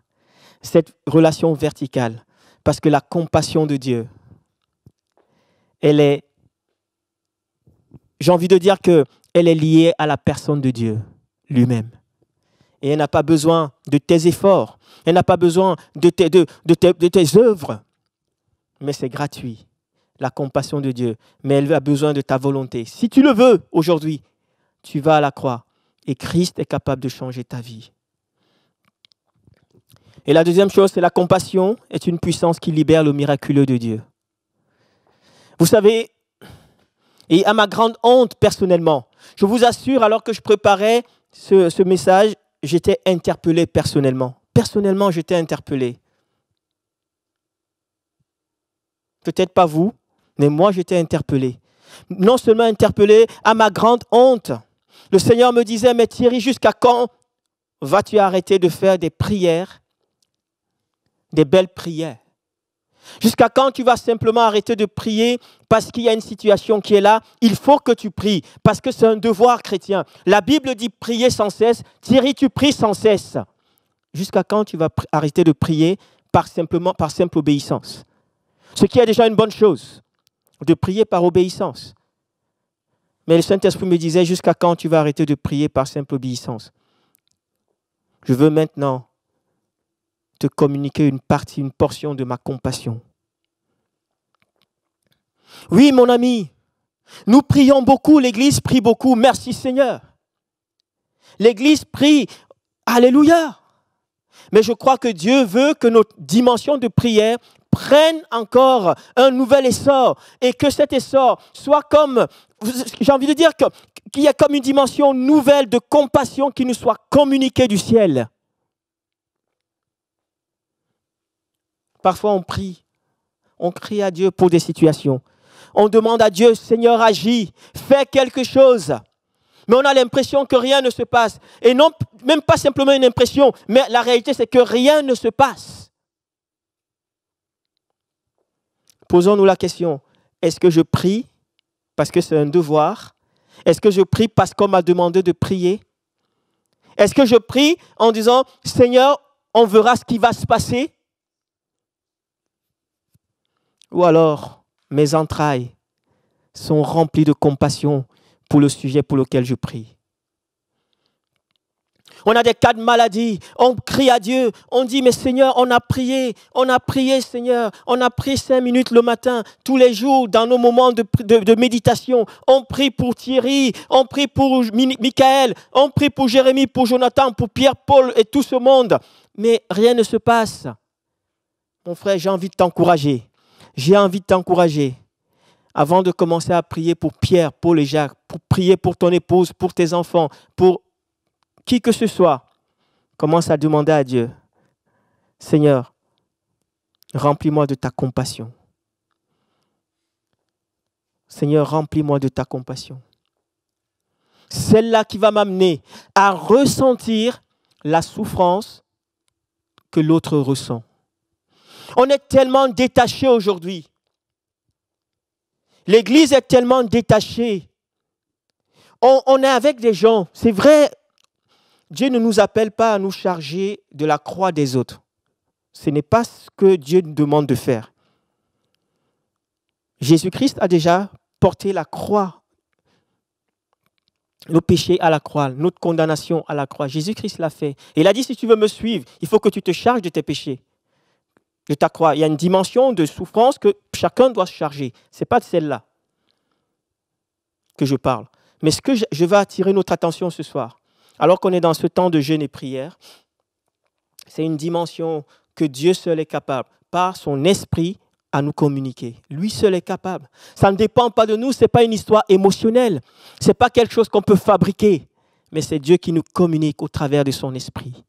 Cette relation verticale, parce que la compassion de Dieu, j'ai envie de dire qu'elle est liée à la personne de Dieu lui-même. Et elle n'a pas besoin de tes efforts. Elle n'a pas besoin de tes œuvres. Mais c'est gratuit, la compassion de Dieu. Mais elle a besoin de ta volonté. Si tu le veux aujourd'hui, tu vas à la croix. Et Christ est capable de changer ta vie. Et la deuxième chose, c'est la compassion est une puissance qui libère le miraculeux de Dieu. Vous savez, et à ma grande honte personnellement, je vous assure, alors que je préparais ce message, j'étais interpellé personnellement. Personnellement, j'étais interpellé. Peut-être pas vous, mais moi, j'étais interpellé. Non seulement interpellé, à ma grande honte. Le Seigneur me disait, mais Thierry, jusqu'à quand vas-tu arrêter de faire des prières, des belles prières? Jusqu'à quand tu vas simplement arrêter de prier parce qu'il y a une situation qui est là? Il faut que tu pries parce que c'est un devoir chrétien. La Bible dit prier sans cesse. Thierry, tu pries sans cesse. Jusqu'à quand tu vas arrêter de prier par simple obéissance? Ce qui est déjà une bonne chose, de prier par obéissance. Mais le Saint-Esprit me disait, jusqu'à quand tu vas arrêter de prier par simple obéissance? Je veux maintenant te communiquer une portion de ma compassion. Oui, mon ami, nous prions beaucoup, l'Église prie beaucoup, merci Seigneur. L'Église prie, alléluia. Mais je crois que Dieu veut que notre dimension de prière prenne encore un nouvel essor et que cet essor soit comme, j'ai envie de dire qu'il y a comme une dimension nouvelle de compassion qui nous soit communiquée du ciel. Parfois, on crie à Dieu pour des situations. On demande à Dieu, Seigneur, agis, fais quelque chose. Mais on a l'impression que rien ne se passe. Et non, même pas simplement une impression, mais la réalité, c'est que rien ne se passe. Posons-nous la question, est-ce que je prie parce que c'est un devoir? Est-ce que je prie parce qu'on m'a demandé de prier? Est-ce que je prie en disant, Seigneur, on verra ce qui va se passer? Ou alors, mes entrailles sont remplies de compassion pour le sujet pour lequel je prie. On a des cas de maladie, on crie à Dieu, on dit, mais Seigneur, on a prié Seigneur, on a prié 5 minutes le matin, tous les jours, dans nos moments de méditation, on prie pour Thierry, on prie pour Michael, on prie pour Jérémie, pour Jonathan, pour Pierre, Paul et tout ce monde, mais rien ne se passe. Mon frère, j'ai envie de t'encourager. J'ai envie de t'encourager, avant de commencer à prier pour Pierre, Paul et Jacques, pour prier pour ton épouse, pour tes enfants, pour qui que ce soit, commence à demander à Dieu, Seigneur, remplis-moi de ta compassion. Seigneur, remplis-moi de ta compassion. celle-là qui va m'amener à ressentir la souffrance que l'autre ressent. On est tellement détaché aujourd'hui. L'Église est tellement détachée. On est avec des gens. C'est vrai, Dieu ne nous appelle pas à nous charger de la croix des autres. Ce n'est pas ce que Dieu nous demande de faire. Jésus-Christ a déjà porté la croix, nos péchés à la croix, notre condamnation à la croix. Jésus-Christ l'a fait. Et il a dit, si tu veux me suivre, il faut que tu te charges de tes péchés, de ta croix. Il y a une dimension de souffrance que chacun doit se charger. Ce n'est pas de celle-là que je parle. Mais ce que je veux attirer notre attention ce soir, alors qu'on est dans ce temps de jeûne et prière, c'est une dimension que Dieu seul est capable, par son esprit, à nous communiquer. Lui seul est capable. Ça ne dépend pas de nous, ce n'est pas une histoire émotionnelle. Ce n'est pas quelque chose qu'on peut fabriquer, mais c'est Dieu qui nous communique au travers de son esprit.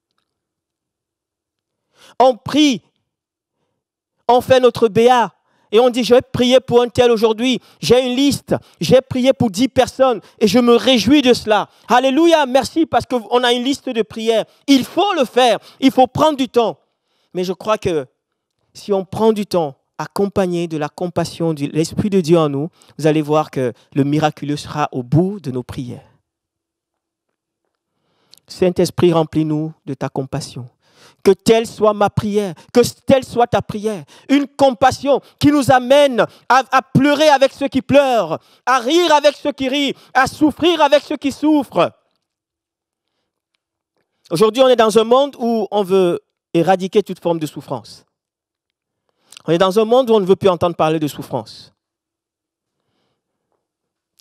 On prie, on fait notre BA et on dit, je vais prier pour un tel aujourd'hui. J'ai une liste, j'ai prié pour 10 personnes et je me réjouis de cela. Alléluia, merci parce qu'on a une liste de prières. Il faut le faire, il faut prendre du temps. Mais je crois que si on prend du temps, accompagné de la compassion de l'Esprit de Dieu en nous, vous allez voir que le miraculeux sera au bout de nos prières. Saint-Esprit, remplis-nous de ta compassion. Que telle soit ma prière, que telle soit ta prière. Une compassion qui nous amène à pleurer avec ceux qui pleurent, à rire avec ceux qui rient, à souffrir avec ceux qui souffrent. Aujourd'hui, on est dans un monde où on veut éradiquer toute forme de souffrance. On est dans un monde où on ne veut plus entendre parler de souffrance.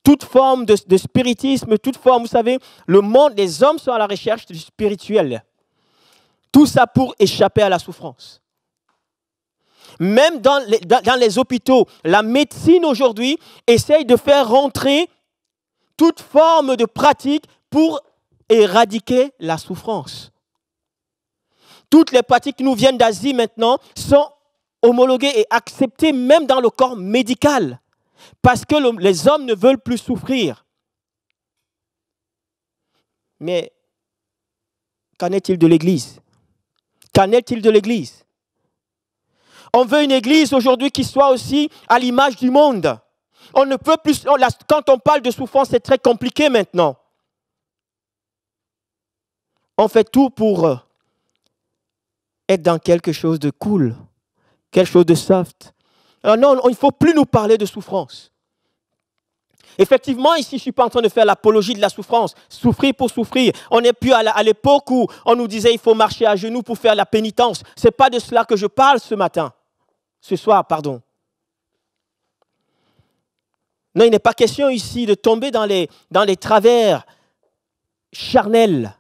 Toute forme de spiritisme, toute forme, vous savez, le monde, les hommes sont à la recherche du spirituel. Tout ça pour échapper à la souffrance. Même dans les hôpitaux, la médecine aujourd'hui essaye de faire rentrer toute forme de pratique pour éradiquer la souffrance. Toutes les pratiques qui nous viennent d'Asie maintenant sont homologuées et acceptées même dans le corps médical. Parce que les hommes ne veulent plus souffrir. Mais qu'en est-il de l'Église? Qu'en est-il de l'Église? On veut une Église aujourd'hui qui soit aussi à l'image du monde. On ne peut plus. Quand on parle de souffrance, c'est très compliqué maintenant. On fait tout pour être dans quelque chose de cool, quelque chose de soft. Alors non, il ne faut plus nous parler de souffrance. Effectivement, ici, je ne suis pas en train de faire l'apologie de la souffrance. Souffrir pour souffrir. On n'est plus à l'époque où on nous disait qu'il faut marcher à genoux pour faire la pénitence. Ce n'est pas de cela que je parle ce soir, pardon. Non, il n'est pas question ici de tomber dans les travers charnels.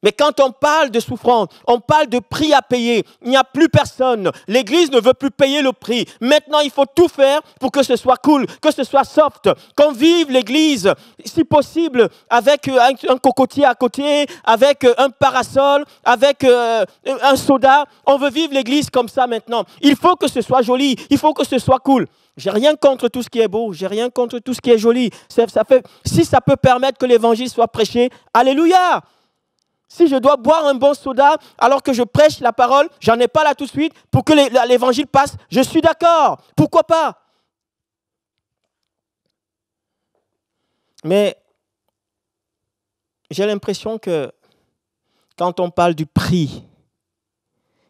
Mais quand on parle de souffrance, on parle de prix à payer. Il n'y a plus personne. L'Église ne veut plus payer le prix. Maintenant, il faut tout faire pour que ce soit cool, que ce soit soft. Qu'on vive l'Église, si possible, avec un cocotier à côté, avec un parasol, avec un soda. On veut vivre l'Église comme ça maintenant. Il faut que ce soit joli, il faut que ce soit cool. J'ai rien contre tout ce qui est beau, j'ai rien contre tout ce qui est joli. Si ça peut permettre que l'Évangile soit prêché, alléluia! Si je dois boire un bon soda alors que je prêche la parole, j'en ai pas là tout de suite, pour que l'évangile passe, je suis d'accord. Pourquoi pas? Mais j'ai l'impression que quand on parle du prix,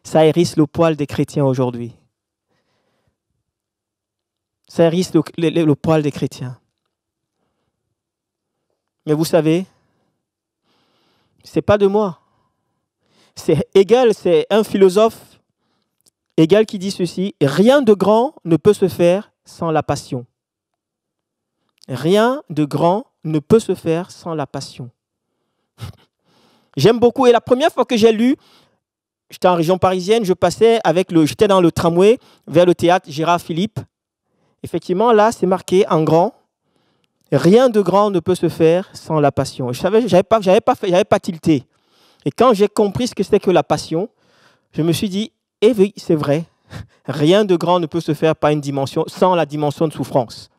ça hérisse le poil des chrétiens aujourd'hui. Ça hérisse le poil des chrétiens. Mais vous savez, ce n'est pas de moi. C'est Hegel, c'est un philosophe, Hegel qui dit ceci: rien de grand ne peut se faire sans la passion. Rien de grand ne peut se faire sans la passion. J'aime beaucoup. Et la première fois que j'ai lu, j'étais en région parisienne, j'étais dans le tramway vers le théâtre Gérard Philippe. Effectivement, là, c'est marqué en grand. Rien de grand ne peut se faire sans la passion. J'avais pas tilté. Et quand j'ai compris ce que c'était que la passion, je me suis dit, eh oui, c'est vrai. Rien de grand ne peut se faire sans la dimension de souffrance.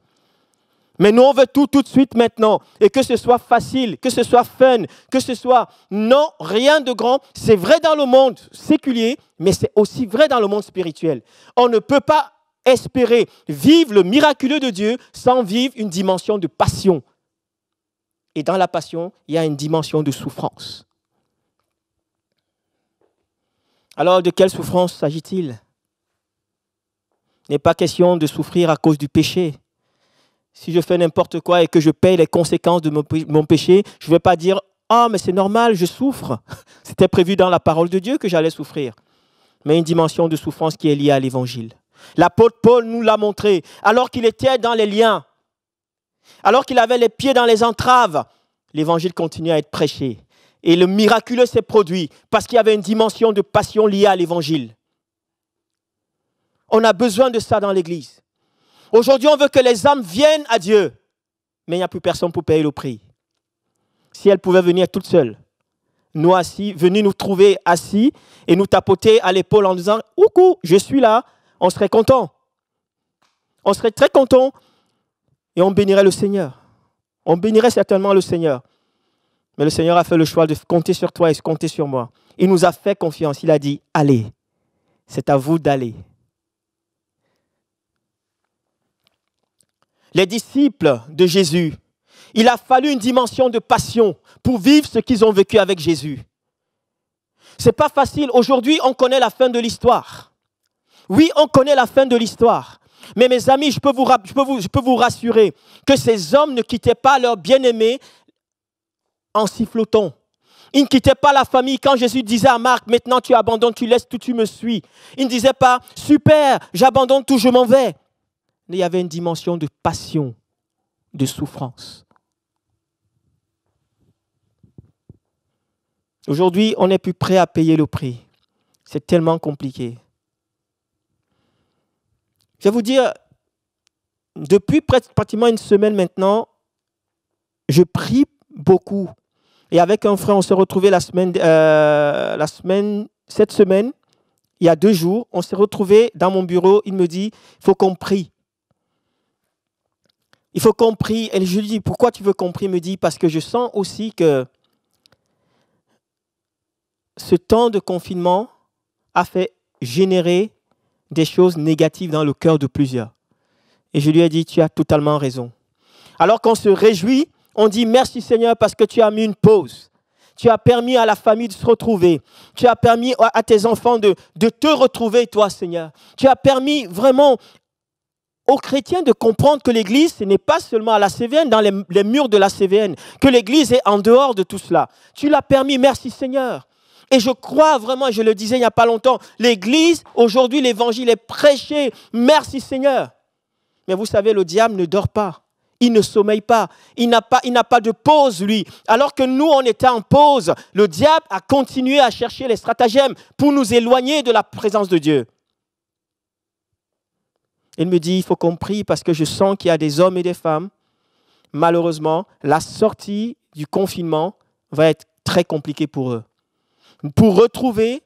Mais nous, on veut tout de suite maintenant. Et que ce soit facile, que ce soit fun, que ce soit... Non, rien de grand. C'est vrai dans le monde séculier, mais c'est aussi vrai dans le monde spirituel. On ne peut pas espérer vivre le miraculeux de Dieu sans vivre une dimension de passion. Et dans la passion, il y a une dimension de souffrance. Alors, de quelle souffrance s'agit-il? Il n'est pas question de souffrir à cause du péché. Si je fais n'importe quoi et que je paye les conséquences de mon péché, je ne vais pas dire « Ah, mais c'est normal, je souffre. » C'était prévu dans la parole de Dieu que j'allais souffrir. Mais une dimension de souffrance qui est liée à l'évangile. L'apôtre Paul nous l'a montré. Alors qu'il était dans les liens, alors qu'il avait les pieds dans les entraves, l'évangile continuait à être prêché. Et le miraculeux s'est produit parce qu'il y avait une dimension de passion liée à l'évangile. On a besoin de ça dans l'église. Aujourd'hui, on veut que les âmes viennent à Dieu, mais il n'y a plus personne pour payer le prix. Si elles pouvaient venir toutes seules, nous assis, venir nous trouver assis et nous tapoter à l'épaule en disant « Coucou, je suis là », on serait content. On serait très content et on bénirait le Seigneur. On bénirait certainement le Seigneur. Mais le Seigneur a fait le choix de compter sur toi et de compter sur moi. Il nous a fait confiance. Il a dit « Allez, c'est à vous d'aller ». Les disciples de Jésus, il a fallu une dimension de passion pour vivre ce qu'ils ont vécu avec Jésus. Ce n'est pas facile. Aujourd'hui, on connaît la fin de l'histoire. Oui, on connaît la fin de l'histoire. Mais mes amis, je peux vous rassurer que ces hommes ne quittaient pas leur bien-aimé en sifflotant. Ils ne quittaient pas la famille. Quand Jésus disait à Marc, maintenant tu abandonnes, tu laisses tout, tu me suis. Ils ne disaient pas, super, j'abandonne tout, je m'en vais. Il y avait une dimension de passion, de souffrance. Aujourd'hui, on n'est plus prêt à payer le prix. C'est tellement compliqué. Je vais vous dire, depuis pratiquement une semaine maintenant, je prie beaucoup. Et avec un frère, on s'est retrouvés cette semaine, il y a 2 jours, on s'est retrouvés dans mon bureau. Il me dit, il faut qu'on prie. Il faut qu'on prie. Et je lui dis, pourquoi tu veux qu'on prie? Il me dit, parce que je sens aussi que ce temps de confinement a fait générer des choses négatives dans le cœur de plusieurs. Et je lui ai dit, tu as totalement raison. Alors qu'on se réjouit, on dit merci Seigneur parce que tu as mis une pause. Tu as permis à la famille de se retrouver. Tu as permis à tes enfants de te retrouver, toi Seigneur. Tu as permis vraiment aux chrétiens de comprendre que l'Église, ce n'est pas seulement à la CVN, dans les murs de la CVN, que l'Église est en dehors de tout cela. Tu l'as permis, merci Seigneur. Et je crois vraiment, je le disais il n'y a pas longtemps, l'Église, aujourd'hui, l'Évangile est prêché, merci Seigneur. Mais vous savez, le diable ne dort pas, il ne sommeille pas, il n'a pas de pause, lui. Alors que nous, on était en pause, le diable a continué à chercher les stratagèmes pour nous éloigner de la présence de Dieu. Il me dit, il faut qu'on prie parce que je sens qu'il y a des hommes et des femmes. Malheureusement, la sortie du confinement va être très compliquée pour eux. Pour retrouver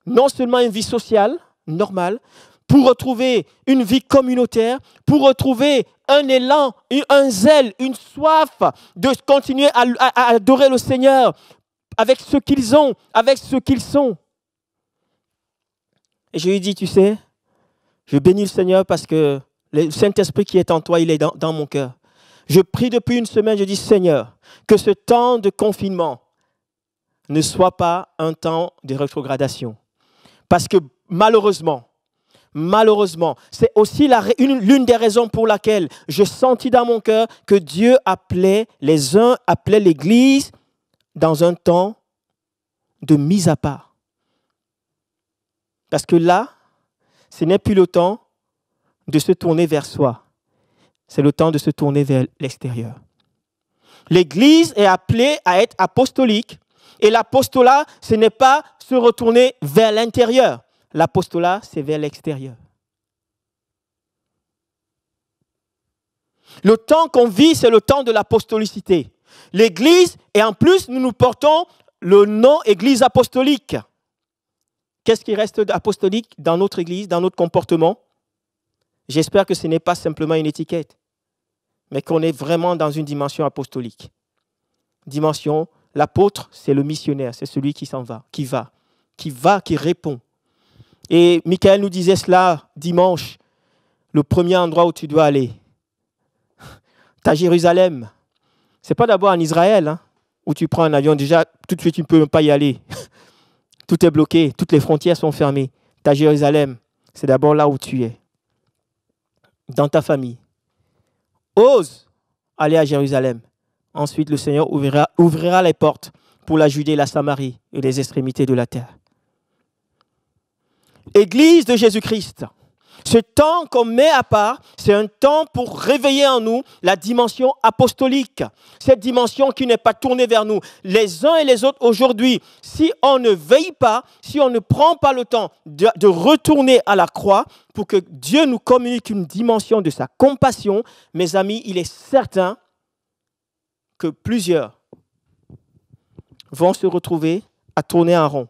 non seulement une vie sociale normale, pour retrouver une vie communautaire, pour retrouver un élan, un zèle, une soif de continuer à adorer le Seigneur avec ce qu'ils ont, avec ce qu'ils sont. Et je lui dis, tu sais, je bénis le Seigneur parce que le Saint-Esprit qui est en toi, il est dans mon cœur. Je prie depuis une semaine, je dis, Seigneur, que ce temps de confinement ne soit pas un temps de rétrogradation. Parce que malheureusement, c'est aussi l'une des raisons pour laquelle je sentis dans mon cœur que Dieu appelait l'Église dans un temps de mise à part. Parce que là, ce n'est plus le temps de se tourner vers soi. C'est le temps de se tourner vers l'extérieur. L'Église est appelée à être apostolique. Et l'apostolat, ce n'est pas se retourner vers l'intérieur. L'apostolat, c'est vers l'extérieur. Le temps qu'on vit, c'est le temps de l'apostolicité. L'Église, et en plus, nous portons le nom Église apostolique. Qu'est-ce qui reste apostolique dans notre Église, dans notre comportement? J'espère que ce n'est pas simplement une étiquette, mais qu'on est vraiment dans une dimension apostolique. Dimension, l'apôtre, c'est le missionnaire, c'est celui qui s'en va, qui répond. Et Michael nous disait cela dimanche, le premier endroit où tu dois aller. Tu as Jérusalem. Ce n'est pas d'abord en Israël, hein, où tu prends un avion. Déjà, tout de suite, tu ne peux même pas y aller. Tout est bloqué, toutes les frontières sont fermées. Tu as Jérusalem. C'est d'abord là où tu es. Dans ta famille. Ose aller à Jérusalem. Ensuite, le Seigneur ouvrira les portes pour la Judée, la Samarie et les extrémités de la terre. Église de Jésus-Christ. Ce temps qu'on met à part, c'est un temps pour réveiller en nous la dimension apostolique. Cette dimension qui n'est pas tournée vers nous. Les uns et les autres aujourd'hui, si on ne veille pas, si on ne prend pas le temps de retourner à la croix pour que Dieu nous communique une dimension de sa compassion, mes amis, il est certain que plusieurs vont se retrouver à tourner en rond.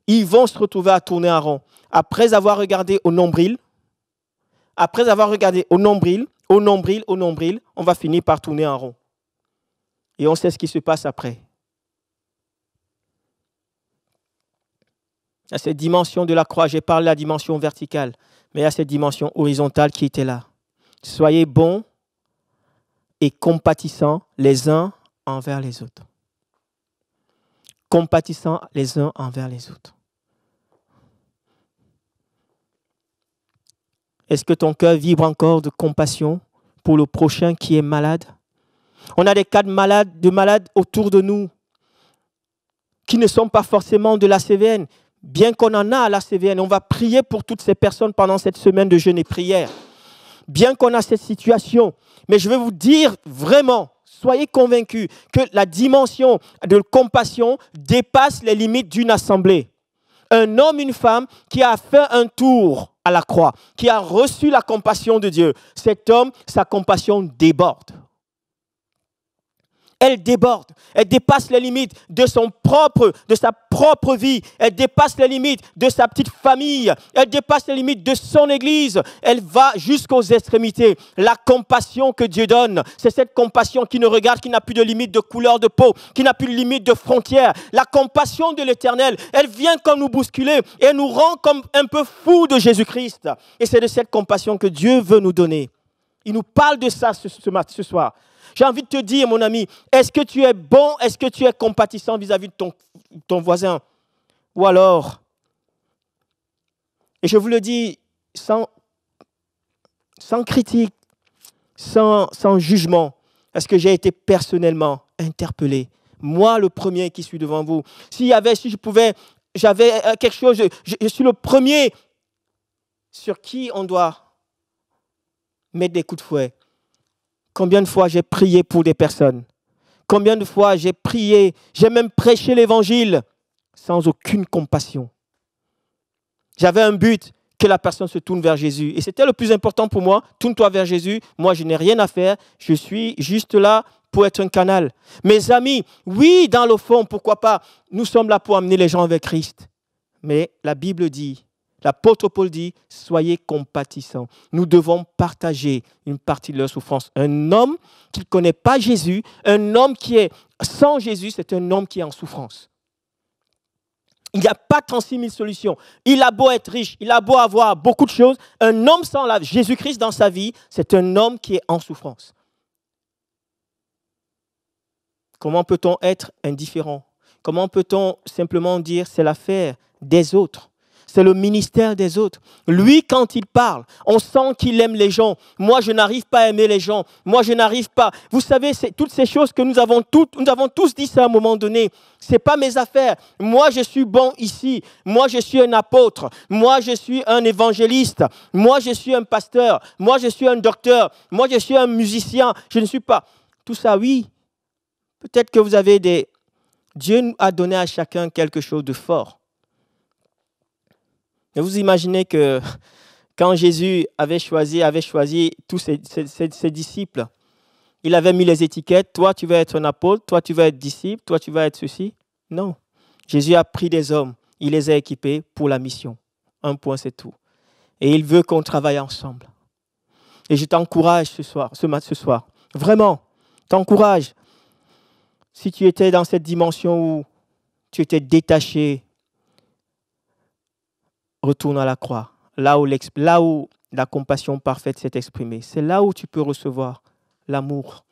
Ils vont se retrouver à tourner en rond. Après avoir regardé au nombril, on va finir par tourner en rond. Et on sait ce qui se passe après. À cette dimension de la croix, j'ai parlé de la dimension verticale, mais il y a cette dimension horizontale qui était là. Soyez bons et compatissants les uns envers les autres. Compatissants les uns envers les autres. Est-ce que ton cœur vibre encore de compassion pour le prochain qui est malade? On a des cas de malades autour de nous qui ne sont pas forcément de la CVN. Bien qu'on en a à la CVN, on va prier pour toutes ces personnes pendant cette semaine de jeûne et prière. Bien qu'on a cette situation, mais je veux vous dire vraiment, soyez convaincus que la dimension de compassion dépasse les limites d'une assemblée. Un homme, une femme qui a fait un tour à la croix, qui a reçu la compassion de Dieu. Cet homme, sa compassion déborde. Elle déborde. Elle dépasse les limites de sa propre vie. Elle dépasse les limites de sa petite famille. Elle dépasse les limites de son église. Elle va jusqu'aux extrémités. La compassion que Dieu donne, c'est cette compassion qui ne regarde, qui n'a plus de limite de couleur de peau, qui n'a plus de limite de frontières. La compassion de l'Éternel, elle vient comme nous bousculer et nous rend comme un peu fous de Jésus-Christ. Et c'est de cette compassion que Dieu veut nous donner. Il nous parle de ça ce soir. J'ai envie de te dire, mon ami, est-ce que tu es bon, est-ce que tu es compatissant vis-à-vis de ton voisin? Ou alors, et je vous le dis sans critique, sans jugement, est-ce que j'ai été personnellement interpellé? Moi, le premier qui suis devant vous. Si j'avais quelque chose, je suis le premier sur qui on doit mettre des coups de fouet. Combien de fois j'ai prié pour des personnes? Combien de fois j'ai prié, j'ai même prêché l'évangile sans aucune compassion. J'avais un but, que la personne se tourne vers Jésus. Et c'était le plus important pour moi. Tourne-toi vers Jésus. Moi, je n'ai rien à faire. Je suis juste là pour être un canal. Mes amis, oui, dans le fond, pourquoi pas, nous sommes là pour amener les gens vers Christ. Mais la Bible dit, l'apôtre Paul dit, soyez compatissants. Nous devons partager une partie de leur souffrance. Un homme qui ne connaît pas Jésus, un homme qui est sans Jésus, c'est un homme qui est en souffrance. Il n'y a pas 36 000 solutions. Il a beau être riche, il a beau avoir beaucoup de choses. Un homme sans Jésus-Christ dans sa vie, c'est un homme qui est en souffrance. Comment peut-on être indifférent? Comment peut-on simplement dire c'est l'affaire des autres? C'est le ministère des autres. Lui, quand il parle, on sent qu'il aime les gens. Moi, je n'arrive pas à aimer les gens. Moi, je n'arrive pas. Vous savez, c'est toutes ces choses que nous avons tous dit ça à un moment donné. Ce n'est pas mes affaires. Moi, je suis bon ici. Moi, je suis un apôtre. Moi, je suis un évangéliste. Moi, je suis un pasteur. Moi, je suis un docteur. Moi, je suis un musicien. Je ne suis pas. Tout ça, oui. Peut-être que vous avez Dieu a donné à chacun quelque chose de fort. Et vous imaginez que quand Jésus avait choisi tous ses disciples, il avait mis les étiquettes. Toi, tu vas être un apôtre. Toi, tu vas être disciple. Toi, tu vas être ceci. Non. Jésus a pris des hommes. Il les a équipés pour la mission. Un point, c'est tout. Et il veut qu'on travaille ensemble. Et je t'encourage ce soir. Vraiment, t'encourage. Si tu étais dans cette dimension où tu étais détaché, retourne à la croix. Là où la compassion parfaite s'est exprimée. C'est là où tu peux recevoir l'amour.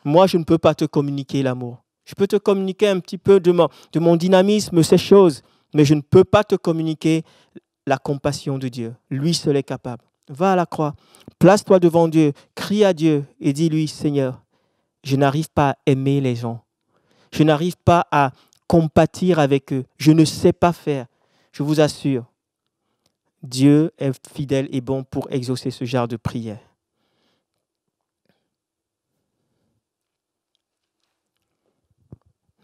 Moi, je ne peux pas te communiquer l'amour. Je peux te communiquer un petit peu de mon dynamisme, ces choses, mais je ne peux pas te communiquer la compassion de Dieu. Lui seul est capable. Va à la croix, place-toi devant Dieu, crie à Dieu et dis-lui, Seigneur, je n'arrive pas à aimer les gens. Je n'arrive pas à compatir avec eux. Je ne sais pas faire. Je vous assure, Dieu est fidèle et bon pour exaucer ce genre de prière.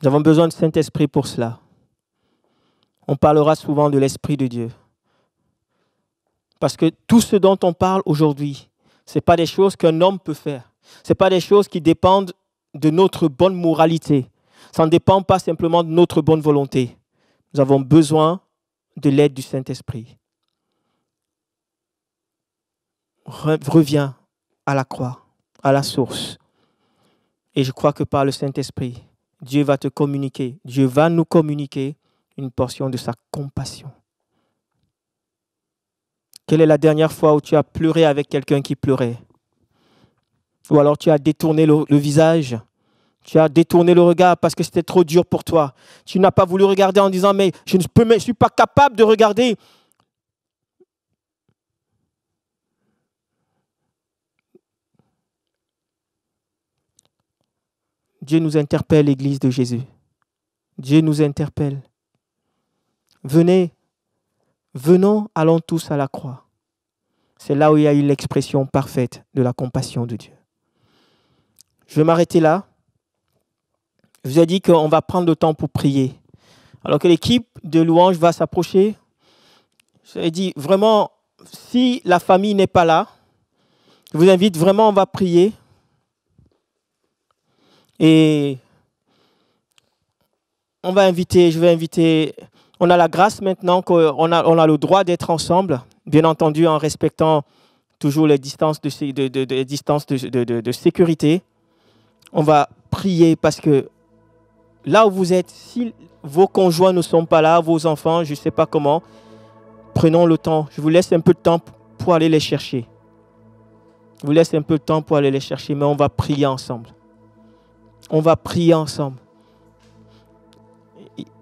Nous avons besoin du Saint-Esprit pour cela. On parlera souvent de l'Esprit de Dieu. Parce que tout ce dont on parle aujourd'hui, ce n'est pas des choses qu'un homme peut faire. Ce n'est pas des choses qui dépendent de notre bonne moralité. Ça ne dépend pas simplement de notre bonne volonté. Nous avons besoin de l'aide du Saint-Esprit. Reviens à la croix, à la source. Et je crois que par le Saint-Esprit, Dieu va te communiquer, Dieu va nous communiquer une portion de sa compassion. Quelle est la dernière fois où tu as pleuré avec quelqu'un qui pleurait? Ou alors tu as détourné le visage, tu as détourné le regard parce que c'était trop dur pour toi. Tu n'as pas voulu regarder en disant « mais je ne suis pas capable de regarder ». Dieu nous interpelle, l'Église de Jésus. Dieu nous interpelle. Venons, allons tous à la croix. C'est là où il y a eu l'expression parfaite de la compassion de Dieu. Je vais m'arrêter là. Je vous ai dit qu'on va prendre le temps pour prier. Alors que l'équipe de louange va s'approcher, je vous ai dit vraiment, si la famille n'est pas là, je vous invite vraiment, on va prier. Et je vais inviter, on a la grâce maintenant qu'on a le droit d'être ensemble, bien entendu en respectant toujours les distances de sécurité. On va prier parce que là où vous êtes, si vos conjoints ne sont pas là, vos enfants, je ne sais pas comment, prenons le temps. Je vous laisse un peu de temps pour aller les chercher. Je vous laisse un peu de temps pour aller les chercher, mais on va prier ensemble. On va prier ensemble.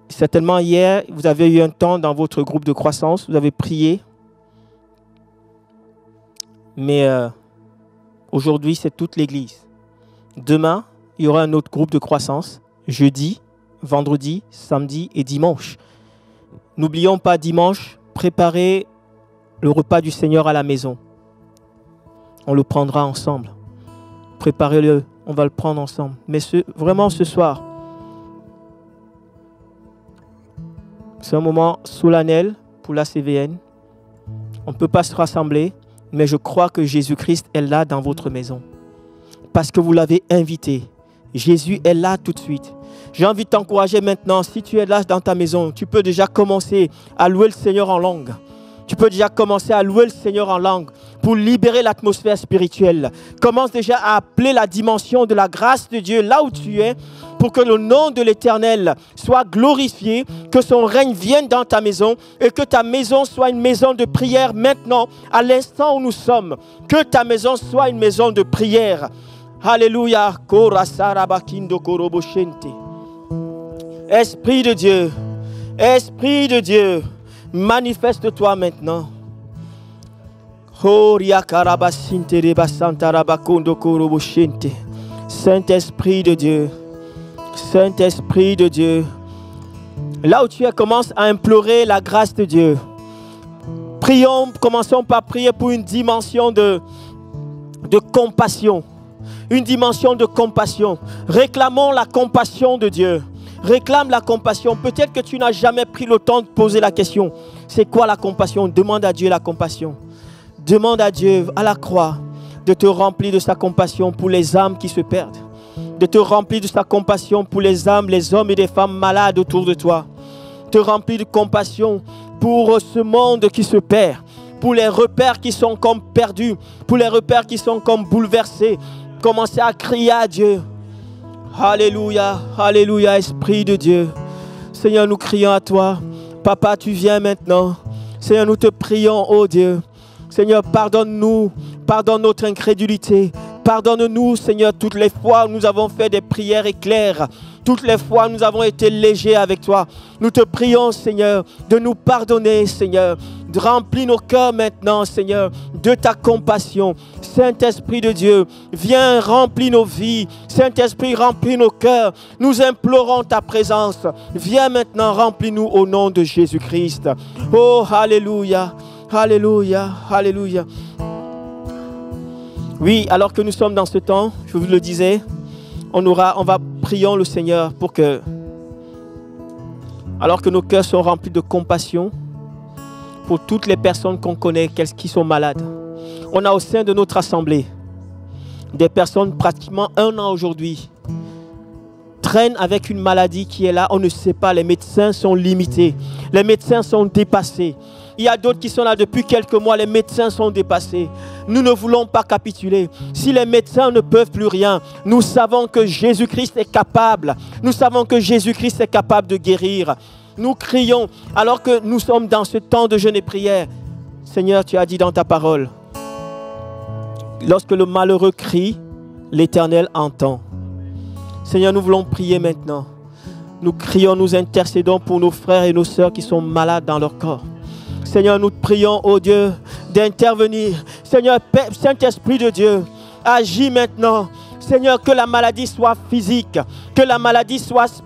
Certainement hier, vous avez eu un temps dans votre groupe de croissance, vous avez prié. Mais aujourd'hui, c'est toute l'Église. Demain, il y aura un autre groupe de croissance. Jeudi, vendredi, samedi et dimanche. N'oublions pas dimanche, préparez le repas du Seigneur à la maison. On le prendra ensemble. Préparez-le, on va le prendre ensemble. Mais vraiment ce soir, c'est un moment solennel pour la CVN. On ne peut pas se rassembler, mais je crois que Jésus-Christ est là dans votre maison. Parce que vous l'avez invité. Jésus est là tout de suite. J'ai envie de t'encourager maintenant. Si tu es là dans ta maison, tu peux déjà commencer à louer le Seigneur en langue. Tu peux déjà commencer à louer le Seigneur en langue pour libérer l'atmosphère spirituelle. Commence déjà à appeler la dimension de la grâce de Dieu là où tu es pour que le nom de l'Éternel soit glorifié, que son règne vienne dans ta maison et que ta maison soit une maison de prière maintenant, à l'instant où nous sommes. Que ta maison soit une maison de prière. Alléluia. Esprit de Dieu, Esprit de Dieu, manifeste-toi maintenant. Saint-Esprit de Dieu, Saint-Esprit de Dieu, là où tu es, commence à implorer la grâce de Dieu. Prions, commençons par prier pour une dimension de compassion. Une dimension de compassion. Réclamons la compassion de Dieu. Réclame la compassion. Peut-être que tu n'as jamais pris le temps de poser la question. C'est quoi la compassion? Demande à Dieu la compassion. Demande à Dieu, à la croix, de te remplir de sa compassion pour les âmes qui se perdent. De te remplir de sa compassion pour les âmes, les hommes et les femmes malades autour de toi. Te remplir de compassion pour ce monde qui se perd. pour les repères qui sont comme perdus, pour les repères qui sont comme bouleversés. Commencez à crier à Dieu. Alléluia, alléluia, Esprit de Dieu. Seigneur, nous crions à toi. Papa, tu viens maintenant. Seigneur, nous te prions, oh Dieu. Seigneur, pardonne-nous, pardonne notre incrédulité. Pardonne-nous, Seigneur, toutes les fois où nous avons fait des prières éclairs. Toutes les fois où nous avons été légers avec toi. Nous te prions, Seigneur, de nous pardonner, Seigneur. De remplir nos cœurs maintenant, Seigneur, de ta compassion. Saint-Esprit de Dieu, viens remplir nos vies. Saint-Esprit, remplis nos cœurs. Nous implorons ta présence. Viens maintenant, remplis-nous au nom de Jésus-Christ. Oh, alléluia, alléluia, alléluia. Oui, alors que nous sommes dans ce temps, je vous le disais, on va prier le Seigneur pour que, alors que nos cœurs sont remplis de compassion, pour toutes les personnes qu'on connaît, qui sont malades. On a au sein de notre assemblée des personnes pratiquement 1 an aujourd'hui traînent avec une maladie qui est là, on ne sait pas, les médecins sont limités, les médecins sont dépassés. Il y a d'autres qui sont là depuis quelques mois, les médecins sont dépassés. Nous ne voulons pas capituler. Si les médecins ne peuvent plus rien, nous savons que Jésus-Christ est capable. Nous savons que Jésus-Christ est capable de guérir. Nous crions alors que nous sommes dans ce temps de jeûne et prière. Seigneur, tu as dit dans ta parole, lorsque le malheureux crie, l'Éternel entend. Seigneur, nous voulons prier maintenant. Nous crions, nous intercédons pour nos frères et nos sœurs qui sont malades dans leur corps. Seigneur, nous te prions, oh Dieu, d'intervenir. Seigneur, Saint-Esprit de Dieu, agis maintenant. Seigneur, que la maladie soit physique, que la maladie soit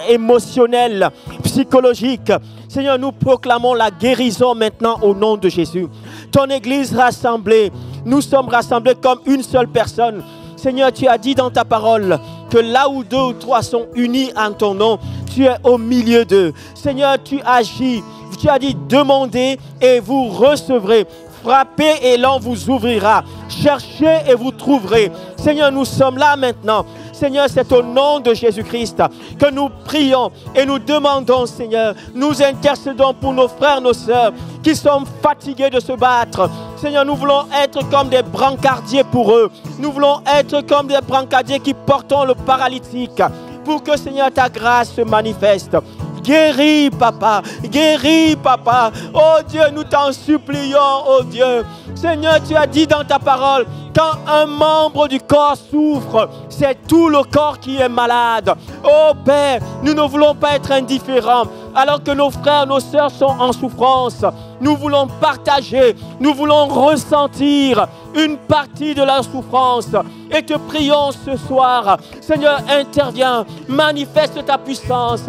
émotionnelle, psychologique. Seigneur, nous proclamons la guérison maintenant au nom de Jésus. Ton Église rassemblée, nous sommes rassemblés comme une seule personne. Seigneur, tu as dit dans ta parole que là où 2 ou 3 sont unis en ton nom, tu es au milieu d'eux. Seigneur, tu agis. Tu as dit, demandez et vous recevrez. Frappez et l'on vous ouvrira. Cherchez et vous trouverez. Seigneur, nous sommes là maintenant. Seigneur, c'est au nom de Jésus-Christ que nous prions et nous demandons, Seigneur, nous intercédons pour nos frères, nos sœurs qui sont fatigués de se battre. Seigneur, nous voulons être comme des brancardiers pour eux. Nous voulons être comme des brancardiers qui portons le paralytique pour que, Seigneur, ta grâce se manifeste. Guéris, papa. Guéris, papa. Oh Dieu, nous t'en supplions, oh Dieu. Seigneur, tu as dit dans ta parole, quand un membre du corps souffre, c'est tout le corps qui est malade. Oh Père, nous ne voulons pas être indifférents. Alors que nos frères, nos sœurs sont en souffrance, nous voulons partager, nous voulons ressentir une partie de leur souffrance. Et te prions ce soir, Seigneur, interviens, manifeste ta puissance,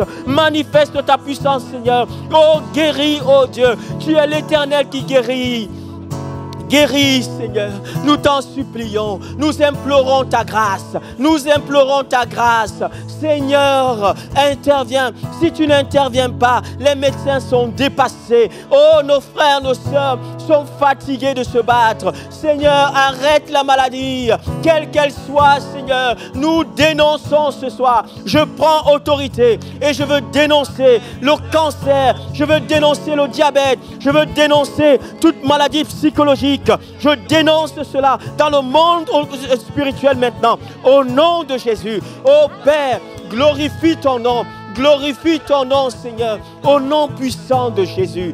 Seigneur. Oh, guéris, oh Dieu, tu es l'Éternel qui guérit. Guéris, Seigneur, nous t'en supplions, nous implorons ta grâce, Seigneur, interviens. Si tu n'interviens pas, les médecins sont dépassés. Oh, nos frères, nos sœurs sont fatigués de se battre. Seigneur, arrête la maladie, quelle qu'elle soit, Seigneur. Nous dénonçons ce soir. Je prends autorité et je veux dénoncer le cancer, je veux dénoncer le diabète, je veux dénoncer toute maladie psychologique. Je dénonce cela dans le monde spirituel maintenant, au nom de Jésus. Oh Père, glorifie ton nom, Seigneur, au nom puissant de Jésus,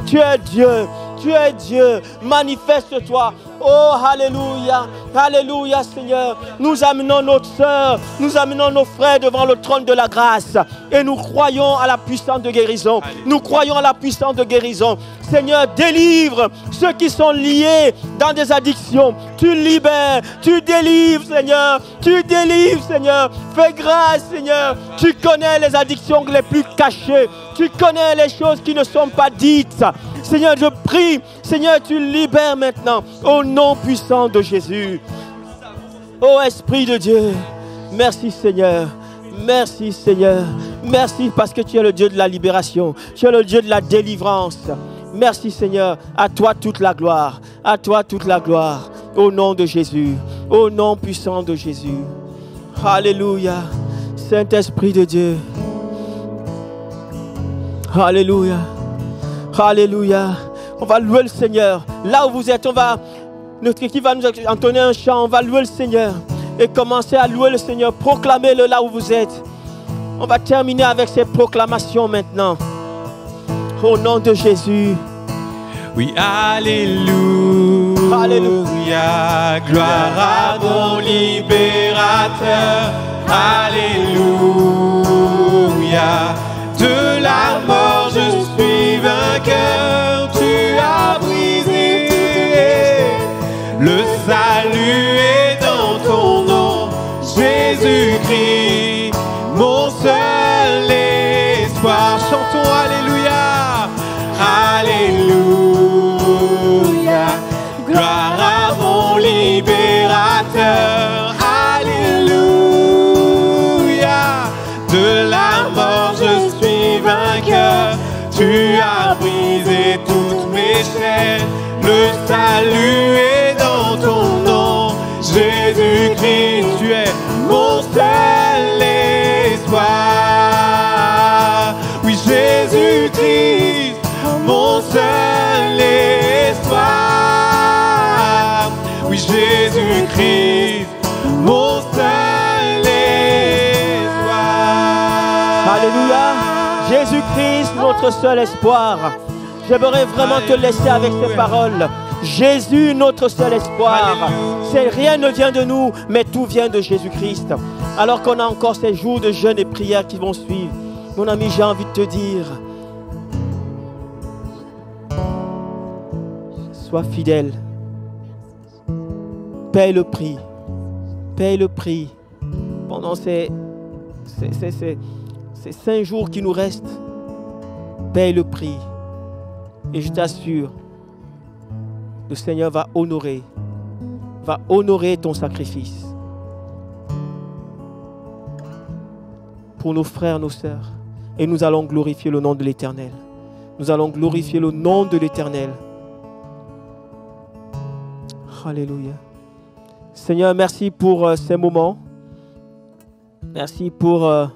Tu es Dieu, manifeste-toi. Oh, alléluia, alléluia, Seigneur. Nous amenons notre sœur, nous amenons nos frères devant le trône de la grâce et nous croyons à la puissance de guérison. Seigneur, délivre ceux qui sont liés dans des addictions. Tu libères, tu délivres, Seigneur. Fais grâce, Seigneur. Tu connais les addictions les plus cachées. Tu connais les choses qui ne sont pas dites. Seigneur, je prie, Seigneur, tu libères maintenant au nom puissant de Jésus. Ô Esprit de Dieu, merci Seigneur. Merci parce que tu es le Dieu de la libération. Tu es le Dieu de la délivrance. Merci Seigneur. À toi toute la gloire. Au nom de Jésus. Au nom puissant de Jésus. Alléluia. Saint-Esprit de Dieu. Alléluia. Alléluia. On va louer le Seigneur. Là où vous êtes, notre équipe va nous entonner un chant. On va louer le Seigneur. Et commencer à louer le Seigneur. Proclamez-le là où vous êtes. On va terminer avec ces proclamations maintenant. Au nom de Jésus. Oui, alléluia. Alléluia. Gloire à mon libérateur. Alléluia. De la mort je suis vainqueur. Tu as brisé. Le salut est dans ton nom, Jésus-Christ, mon seul espoir. Chantons alléluia. Alléluia. Gloire à mon libérateur. Alléluia. De la mort je suis vainqueur. Tu as brisé toutes mes chaînes. Le salut est dans ton nom. Jésus-Christ, tu es mon seul espoir. Oui, Jésus-Christ, mon seul espoir. Oui, Jésus-Christ, mon seul espoir. Alléluia. Jésus-Christ, notre seul espoir. J'aimerais vraiment te laisser avec ces paroles. Jésus, notre seul espoir. Rien ne vient de nous, mais tout vient de Jésus-Christ. Alors qu'on a encore ces jours de jeûne et prière qui vont suivre, mon ami, j'ai envie de te dire, sois fidèle. Paye le prix. Paye le prix. Pendant ces 5 jours qui nous restent, paye le prix. Et je t'assure, le Seigneur va honorer ton sacrifice. Pour nos frères, nos sœurs. Et nous allons glorifier le nom de l'Éternel. Nous allons glorifier le nom de l'Éternel. Alléluia. Seigneur, merci pour ces moments. Merci pour la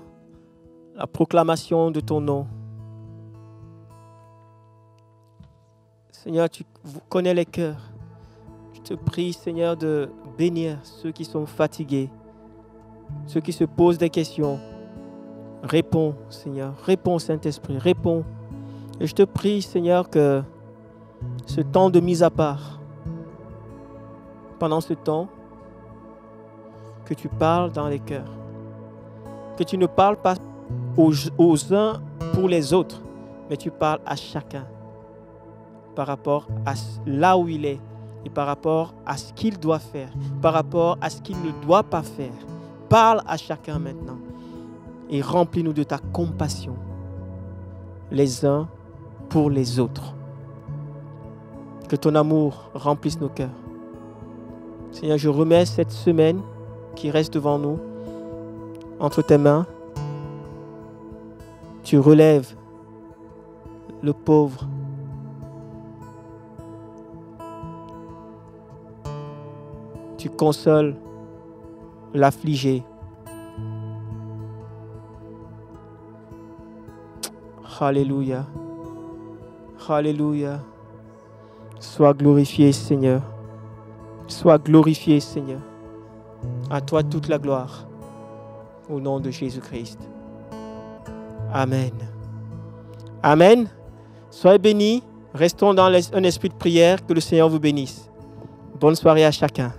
proclamation de ton nom. Seigneur, tu connais les cœurs. Je te prie, Seigneur, de bénir ceux qui sont fatigués, ceux qui se posent des questions. Réponds, Seigneur. Réponds, Saint-Esprit. Réponds. Et je te prie, Seigneur, que ce temps de mise à part, pendant ce temps, que tu parles dans les cœurs. Que tu ne parles pas aux uns pour les autres, mais tu parles à chacun par rapport à là où il est et par rapport à ce qu'il doit faire, par rapport à ce qu'il ne doit pas faire. Parle à chacun maintenant et remplis-nous de ta compassion les uns pour les autres. Que ton amour remplisse nos cœurs. Seigneur, je remets cette semaine qui reste devant nous entre tes mains. Tu relèves le pauvre. Tu consoles l'affligé. Alléluia. Alléluia. Sois glorifié, Seigneur. Sois glorifié, Seigneur. À toi toute la gloire. Au nom de Jésus-Christ. Amen. Amen. Soyez bénis. Restons dans un esprit de prière. Que le Seigneur vous bénisse. Bonne soirée à chacun.